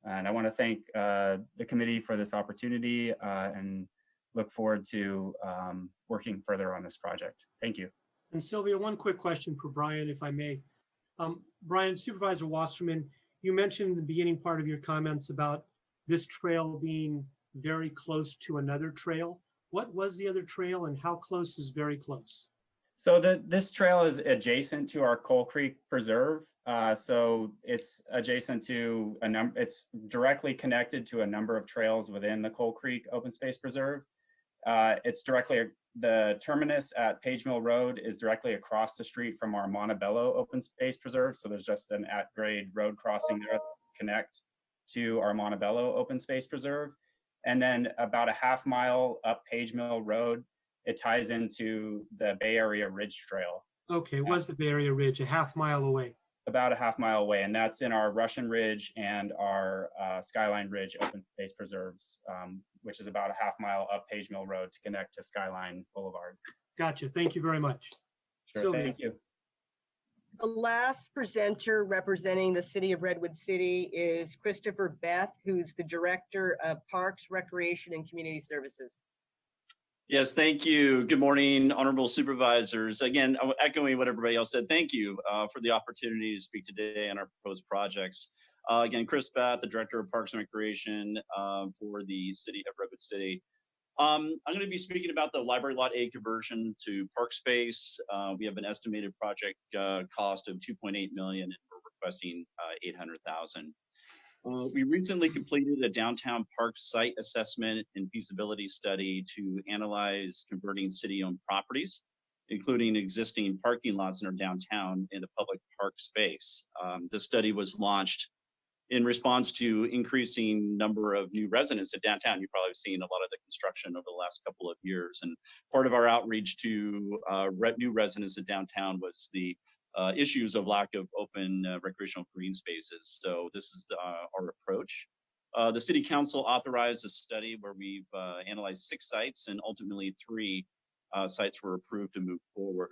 And I want to thank the committee for this opportunity and look forward to working further on this project. Thank you. And Sylvia, one quick question for Brian, if I may. Brian, Supervisor Wasserman, you mentioned in the beginning part of your comments about this trail being very close to another trail. What was the other trail and how close is very close? So this trail is adjacent to our Coal Creek Preserve. So it's adjacent to it's directly connected to a number of trails within the Coal Creek Open Space Preserve. It's directly, the terminus at Page Mill Road is directly across the street from our Montebello Open Space Preserve. So there's just an at-grade road crossing there to connect to our Montebello Open Space Preserve. And then about a half mile up Page Mill Road, it ties into the Bay Area Ridge Trail. Okay, was the Bay Area Ridge a half mile away? About a half mile away, and that's in our Russian Ridge and our Skyline Ridge Open Space Preserves, which is about a half mile up Page Mill Road to connect to Skyline Boulevard. Gotcha. Thank you very much. Sure, Sylvia. thank you. The last presenter representing the city of Redwood City is Christopher Beth, who's the Director of Parks, Recreation, and Community Services. Yes, thank you. Good morning, honorable supervisors. Again, echoing what everybody else said, thank you for the opportunity to speak today on our proposed projects. Again, Chris Bath, the Director of Parks and Recreation for the city of Redwood City. I'm going to be speaking about the Library Lot A conversion to park space. We have an estimated project cost of $2.8 million, and we're requesting $800,000. We recently completed a downtown park site assessment and feasibility study to analyze converting city-owned properties, including existing parking lots in our downtown, into public park space. This study was launched in response to increasing number of new residents at downtown. You've probably seen a lot of the construction over the last couple of years. And part of our outreach to new residents at downtown was the issues of lack of open recreational green spaces. So this is our approach. The City Council authorized a study where we've analyzed 6 sites, and ultimately 3 sites were approved to move forward.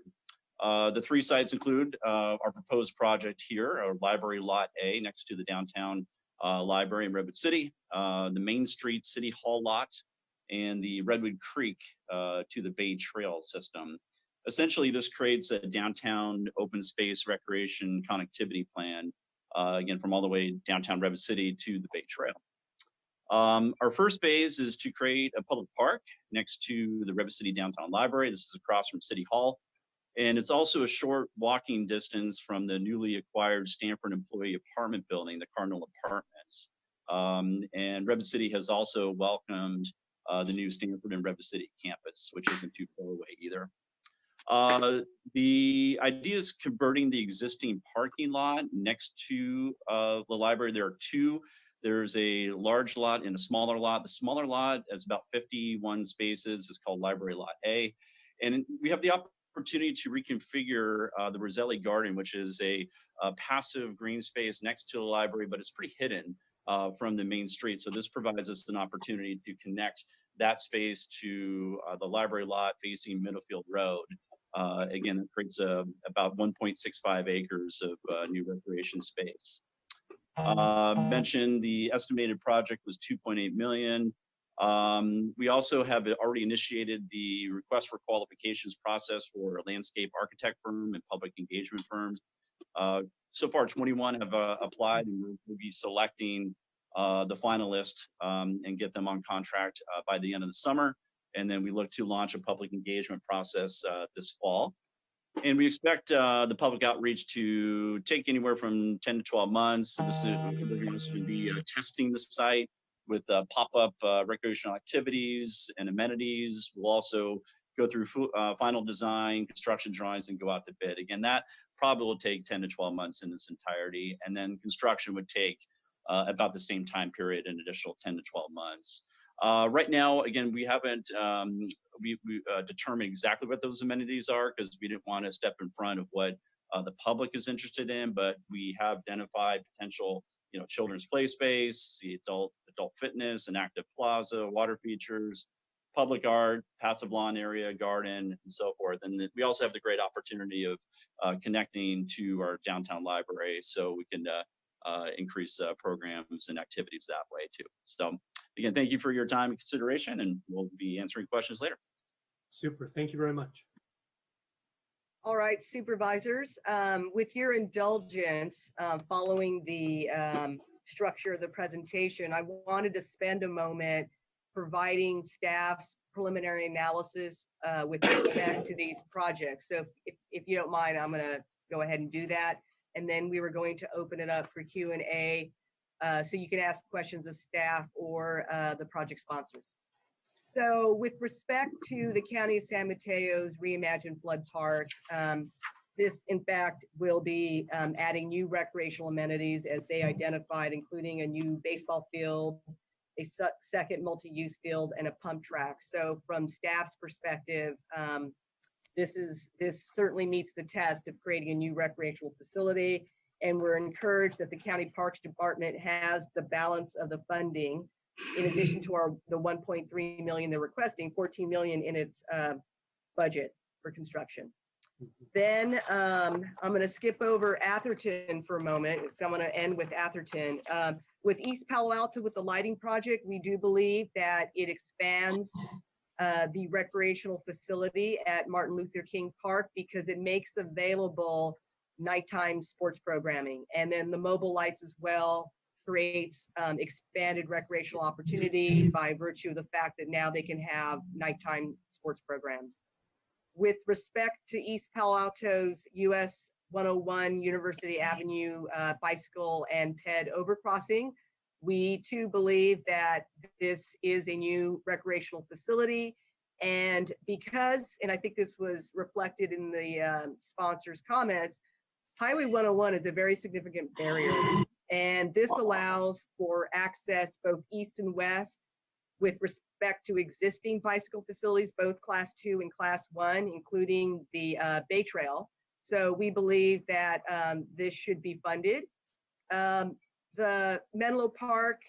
The 3 sites include our proposed project here, our Library Lot A next to the downtown library in Redwood City, the Main Street City Hall lot, and the Redwood Creek to the Bay Trail system. Essentially, this creates a downtown open space recreation connectivity plan, again, from all the way downtown Redwood City to the Bay Trail. Our first phase is to create a public park next to the Redwood City Downtown Library. This is across from City Hall. And it's also a short walking distance from the newly acquired Stanford employee apartment building, the Cardinal Apartments. And Redwood City has also welcomed the new Stanford and Redwood City campus, which isn't too far away either. The idea is converting the existing parking lot next to the library. There are 2. There's a large lot and a smaller lot. The smaller lot is about 51 spaces. It's called Library Lot A. And we have the opportunity to reconfigure the Roselli Garden, which is a passive green space next to the library, but it's pretty hidden from the main street. So this provides us an opportunity to connect that space to the library lot facing Middlefield Road. Again, it creates about 1.65 acres of new recreation space. Mentioned the estimated project was $2.8 million. We also have already initiated the request for qualifications process for a landscape architect firm and public engagement firms. So far, 21 have applied, and we'll be selecting the finalist and get them on contract by the end of the summer. And then we look to launch a public engagement process this fall. And we expect the public outreach to take anywhere from 10 to 12 months. So this is going to be testing the site with pop-up recreational activities and amenities. We'll also go through final design, construction drawings, and go out to bid. Again, that probably will take 10 to 12 months in its entirety. And then construction would take about the same time period, an additional 10 to 12 months. Right now, again, we haven't determined exactly what those amenities are because we didn't want to step in front of what the public is interested in, but we have identified potential, children's play space, the adult fitness, an active plaza, water features, public art, passive lawn area, garden, and so forth. And we also have the great opportunity of connecting to our downtown library, so we can increase programs and activities that way too. So again, thank you for your time and consideration, and we'll be answering questions later. Super. Thank you very much. All right, supervisors, with your indulgence, following the structure of the presentation, I wanted to spend a moment providing staff's preliminary analysis with respect to these projects. So if you don't mind, I'm going to go ahead and do that. And then we were going to open it up for Q&A so you can ask questions of staff or the project sponsors. So with respect to the County of San Mateo's Reimagine Flood Park, this in fact will be adding new recreational amenities as they identified, including a new baseball field, a second multi-use field, and a pump track. So from staff's perspective, this certainly meets the test of creating a new recreational facility. And we're encouraged that the County Parks Department has the balance of the funding. In addition to the $1.3 million they're requesting, $14 million in its budget. for construction. Then I'm going to skip over Atherton for a moment, because I'm going to end with Atherton. With East Palo Alto, with the lighting project, we do believe that it expands the recreational facility at Martin Luther King Park, because it makes available nighttime sports programming. And then the mobile lights as well creates expanded recreational opportunity by virtue of the fact that now they can have nighttime sports programs. With respect to East Palo Alto's US 101 University Avenue bicycle and ped overcrossing, we too believe that this is a new recreational facility. And because, and I think this was reflected in the sponsor's comments, Highway 101 is a very significant barrier. And this allows for access both east and west with respect to existing bicycle facilities, both Class 2 and Class 1, including the Bay Trail. So we believe that this should be funded. The Menlo Park,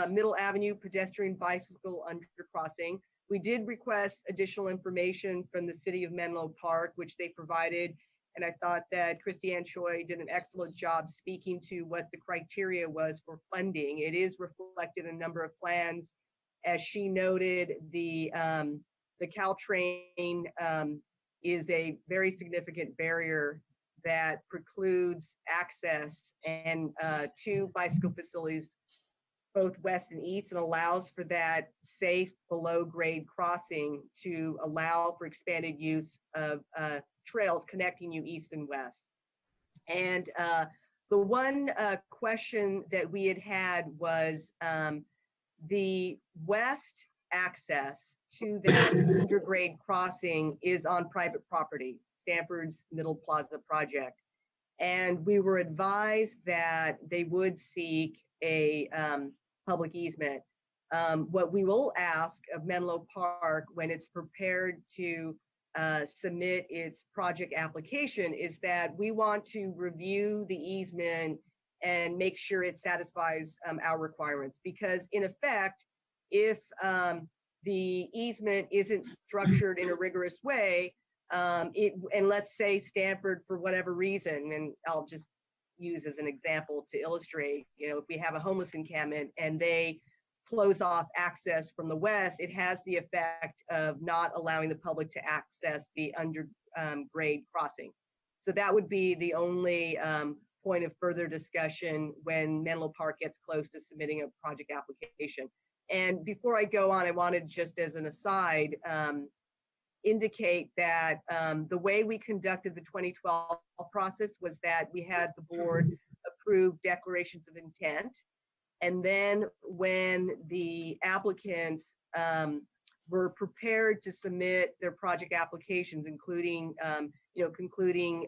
Middle Avenue pedestrian bicycle undercrossing, we did request additional information from the city of Menlo Park, which they provided. And I thought that Christiane Choi did an excellent job speaking to what the criteria was for funding. It is reflected in a number of plans. As she noted, the Caltrain is a very significant barrier that precludes access and to bicycle facilities, both west and east, and allows for that safe below grade crossing to allow for expanded use of trails connecting you east and west. And the one question that we had was the west access to that undergrade crossing is on private property, Stanford's Middle Plaza project. And we were advised that they would seek a public easement. What we will ask of Menlo Park when it's prepared to submit its project application is that we want to review the easement and make sure it satisfies our requirements. Because in effect, if the easement isn't structured in a rigorous way, and let's say Stanford, for whatever reason, and I'll just use as an example to illustrate, if we have a homeless encampment and they close off access from the west, it has the effect of not allowing the public to access the undergrade crossing. So that would be the only point of further discussion when Menlo Park gets close to submitting a project application. And before I go on, I wanted, just as an aside, indicate that the way we conducted the 2012 process was that we had the board approve declarations of intent. And then when the applicants were prepared to submit their project applications, including, concluding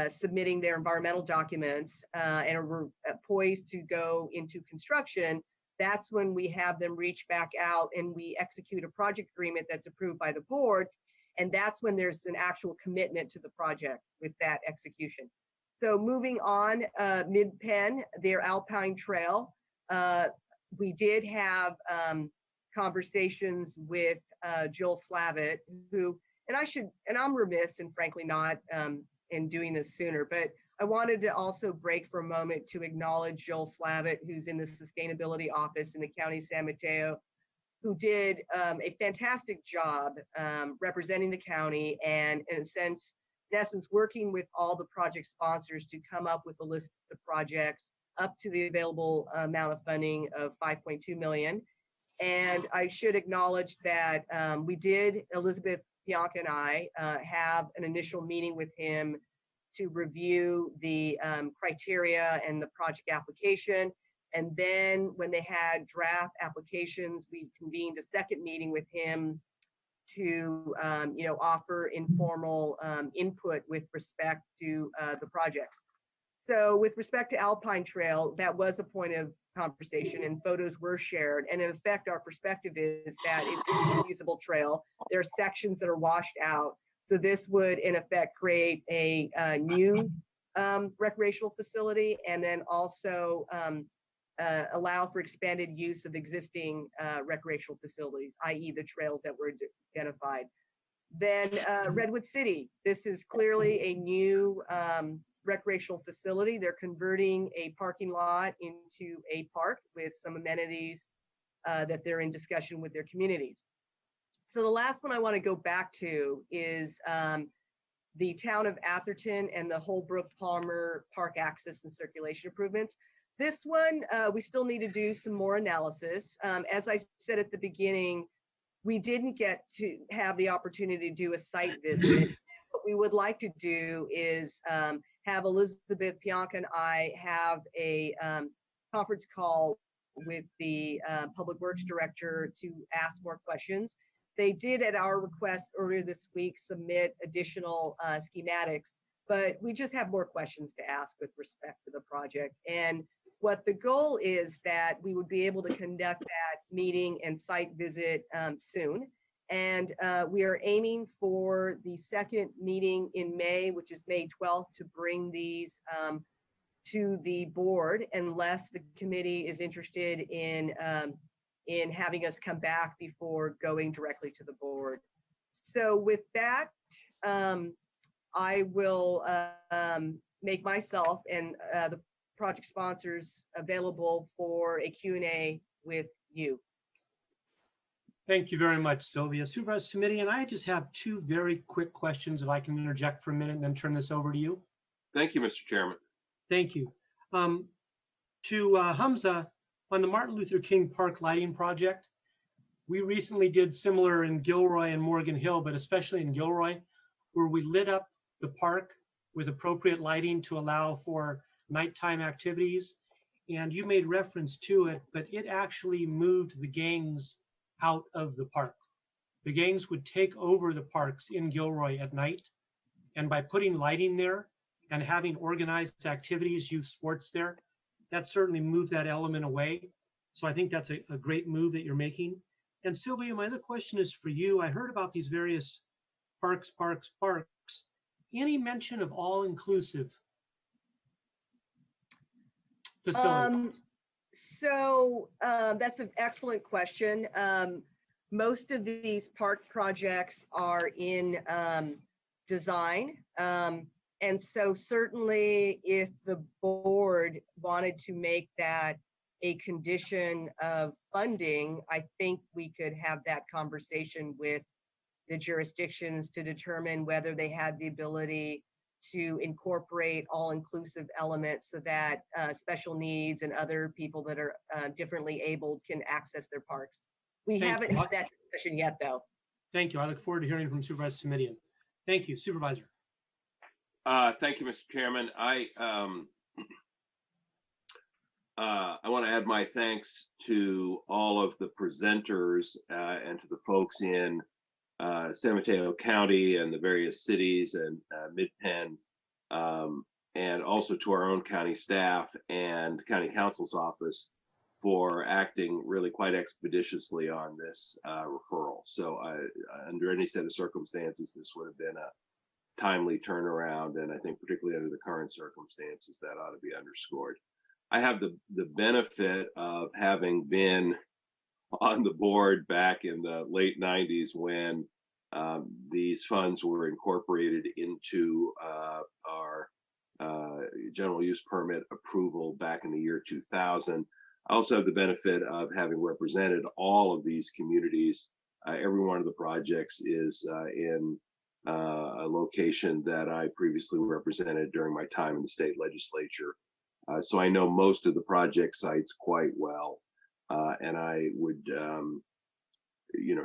submitting their environmental documents and were poised to go into construction, that's when we have them reach back out and we execute a project agreement that's approved by the board. And that's when there's an actual commitment to the project with that execution. So moving on, Mid-Penn, their Alpine Trail, we did have conversations with Jill Slavitt, who, and I'm remiss and frankly not in doing this sooner, but I wanted to also break for a moment to acknowledge Jill Slavitt, who's in the sustainability office in the county of San Mateo, who did a fantastic job representing the county and in essence, working with all the project sponsors to come up with a list of projects up to the available amount of funding of $5.2 million. And I should acknowledge that we did, Elizabeth Bianca and I, have an initial meeting with him to review the criteria and the project application. And then when they had draft applications, we convened a second meeting with him to offer informal input with respect to the project. So with respect to Alpine Trail, that was a point of conversation and photos were shared. And in effect, our perspective is that it is a usable trail. There are sections that are washed out. So this would in effect create a new recreational facility and then also allow for expanded use of existing recreational facilities, i.e. the trails that were identified. Then Redwood City, this is clearly a new recreational facility. They're converting a parking lot into a park with some amenities that they're in discussion with their communities. So the last one I want to go back to is the town of Atherton and the Holbrook Palmer Park access and circulation improvements. This one, we still need to do some more analysis. As I said at the beginning, we didn't get to have the opportunity to do a site visit. What we would like to do is have Elizabeth Pianca and I have a conference call with the Public Works Director to ask more questions. They did, at our request earlier this week, submit additional schematics, but we just have more questions to ask with respect to the project. And what the goal is that we would be able to conduct that meeting and site visit soon. And we are aiming for the second meeting in May, which is May 12th, to bring these to the board, unless the committee is interested in having us come back before going directly to the board. So with that, I will make myself and the project sponsors available for a Q&A with you. Thank you very much, Sylvia. Supervisor Simitian, I just have two very quick questions, if I can interject for a minute and then turn this over to you. Thank you, Mr. Chairman. Thank you. To Hamza, on the Martin Luther King Park lighting project, we recently did similar in Gilroy and Morgan Hill, but especially in Gilroy, where we lit up the park with appropriate lighting to allow for nighttime activities. And you made reference to it, but it actually moved the gangs out of the park. The gangs would take over the parks in Gilroy at night. And by putting lighting there and having organized activities, youth sports there, that certainly moved that element away. So I think that's a great move that you're making. And Sylvia, my other question is for you. I heard about these various parks. Any mention of all-inclusive facility? That's an excellent question. Most of these park projects are in design. And so certainly if the board wanted to make that a condition of funding, I think we could have that conversation with the jurisdictions to determine whether they had the ability to incorporate all-inclusive elements so that special needs and other people that are differently abled can access their parks. We haven't had that discussion yet, though. Thank you. I look forward to hearing from Supervisor Simitian. Thank you, Supervisor. Thank you, Mr. Chairman. I want to add my thanks to all of the presenters and to the folks in San Mateo County and the various cities and Mid-Penn, and also to our own county staff and county counsel's office for acting really quite expeditiously on this referral. So under any set of circumstances, this would have been a timely turnaround, and I think particularly under the current circumstances, that ought to be underscored. I have the benefit of having been on the board back in the late 90s when these funds were incorporated into our general use permit approval back in the year 2000. I also have the benefit of having represented all of these communities. Every one of the projects is in a location that I previously represented during my time in the state legislature. So I know most of the project sites quite well. And I would,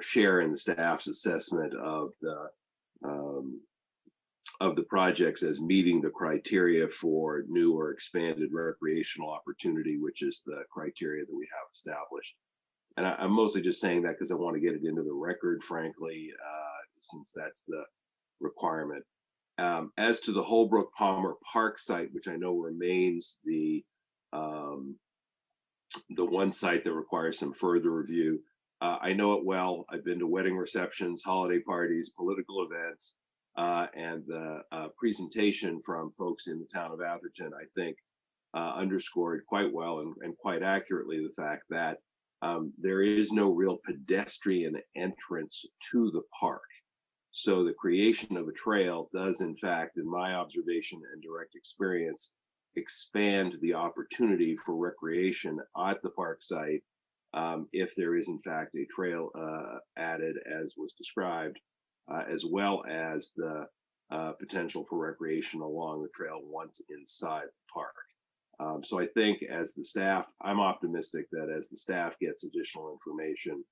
share in the staff's assessment of the projects as meeting the criteria for new or expanded recreational opportunity, which is the criteria that we have established. And I'm mostly just saying that because I want to get it into the record, frankly, since that's the requirement. As to the Holbrook Palmer Park site, which I know remains the one site that requires some further review, I know it well. I've been to wedding receptions, holiday parties, political events, and the presentation from folks in the town of Atherton, I think, underscored quite well and quite accurately the fact that there is no real pedestrian entrance to the park. So the creation of a trail does, in fact, in my observation and direct experience, expand the opportunity for recreation at the park site if there is, in fact, a trail added as was described, as well as the potential for recreation along the trail once inside the park. So I think as the staff, I'm optimistic that as the staff gets additional information,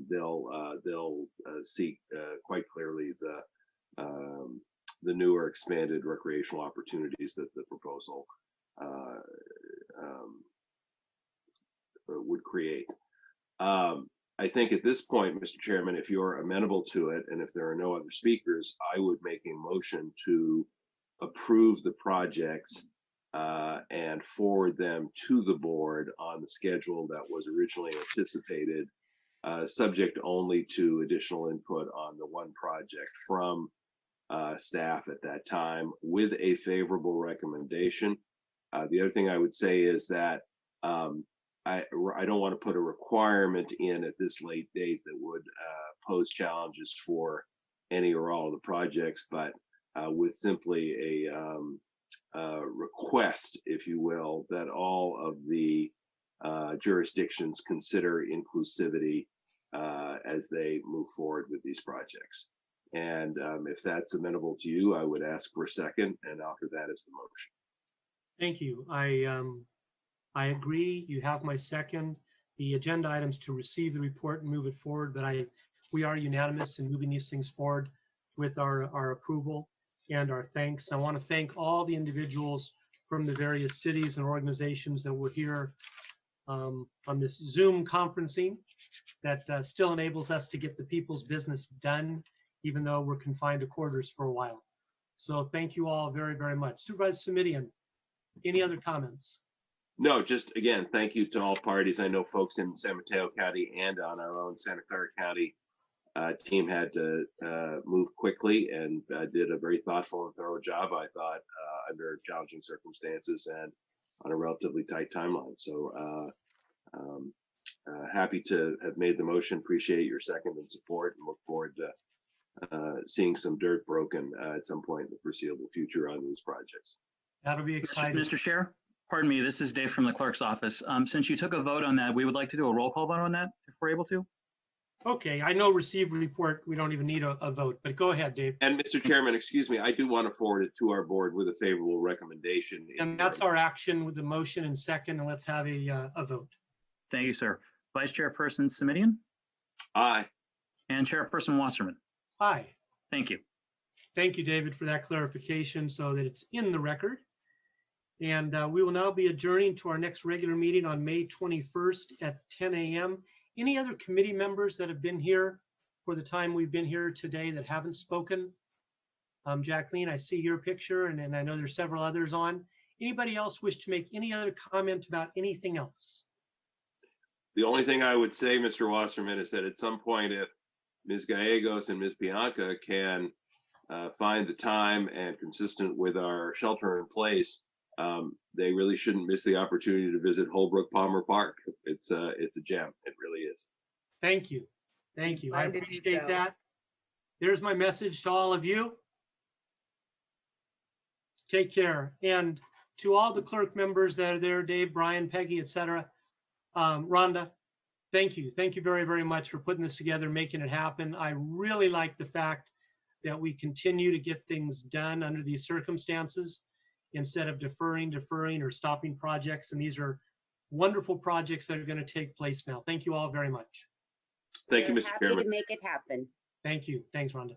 they'll seek quite clearly the newer expanded recreational opportunities that the proposal would create. I think at this point, Mr. Chairman, if you're amenable to it, and if there are no other speakers, I would make a motion to approve the projects and forward them to the board on the schedule that was originally anticipated, subject only to additional input on the one project from staff at that time with a favorable recommendation. The other thing I would say is that I don't want to put a requirement in at this late date that would pose challenges for any or all of the projects, but with simply a request, if you will, that all of the jurisdictions consider inclusivity as they move forward with these projects. And if that's amenable to you, I would ask for a second and offer that as the motion. Thank you. I agree. You have my second. The agenda items to receive the report and move it forward, but we are unanimous in moving these things forward with our approval and our thanks. I want to thank all the individuals from the various cities and organizations that were here on this Zoom conferencing that still enables us to get the people's business done, even though we're confined to quarters for a while. So thank you all very, very much. Supervisor Simidian, any other comments? No, just again, thank you to all parties. I know folks in San Mateo County and on our own Santa Clara County team had to move quickly and did a very thoughtful and thorough job, I thought, under challenging circumstances and on a relatively tight timeline. So happy to have made the motion. Appreciate your second and support, and look forward to seeing some dirt broken at some point in the foreseeable future on these projects. That'll be exciting. Mr. Chair, pardon me, this is Dave from the clerk's office. Since you took a vote on that, we would like to do a roll call vote on that if we're able to. Okay, I know receive report, we don't even need a vote, but go ahead, Dave. And Mr. Chairman, excuse me, I do want to forward it to our board with a favorable recommendation. And that's our action with the motion and second, and let's have a vote. Thank you, sir. Vice Chairperson Simidian? Aye. And Chairperson Wasserman? Aye. Thank you. Thank you, David, for that clarification so that it's in the record. And we will now be adjourning to our next regular meeting on May 21st at 10 a.m. Any other committee members that have been here for the time we've been here today that haven't spoken? Jacqueline, I see your picture, and I know there's several others on. Anybody else wish to make any other comment about anything else? The only thing I would say, Mr. Wasserman, is that at some point, if Ms. Gallegos and Ms. Bianca can find the time and consistent with our shelter in place, they really shouldn't miss the opportunity to visit Holbrook Palmer Park. It's a gem. It really is. Thank you. Thank you. I appreciate that. There's my message to all of you. Take care. And to all the clerk members that are there, Dave, Brian, Peggy, etc. Rhonda, thank you. Thank you very, very much for putting this together, making it happen. I really like the fact that we continue to get things done under these circumstances instead of deferring, or stopping projects. And these are wonderful projects that are going to take place now. Thank you all very much. Thank you, Mr. Chairman. Happy to make it happen. Thank you. Thanks, Rhonda.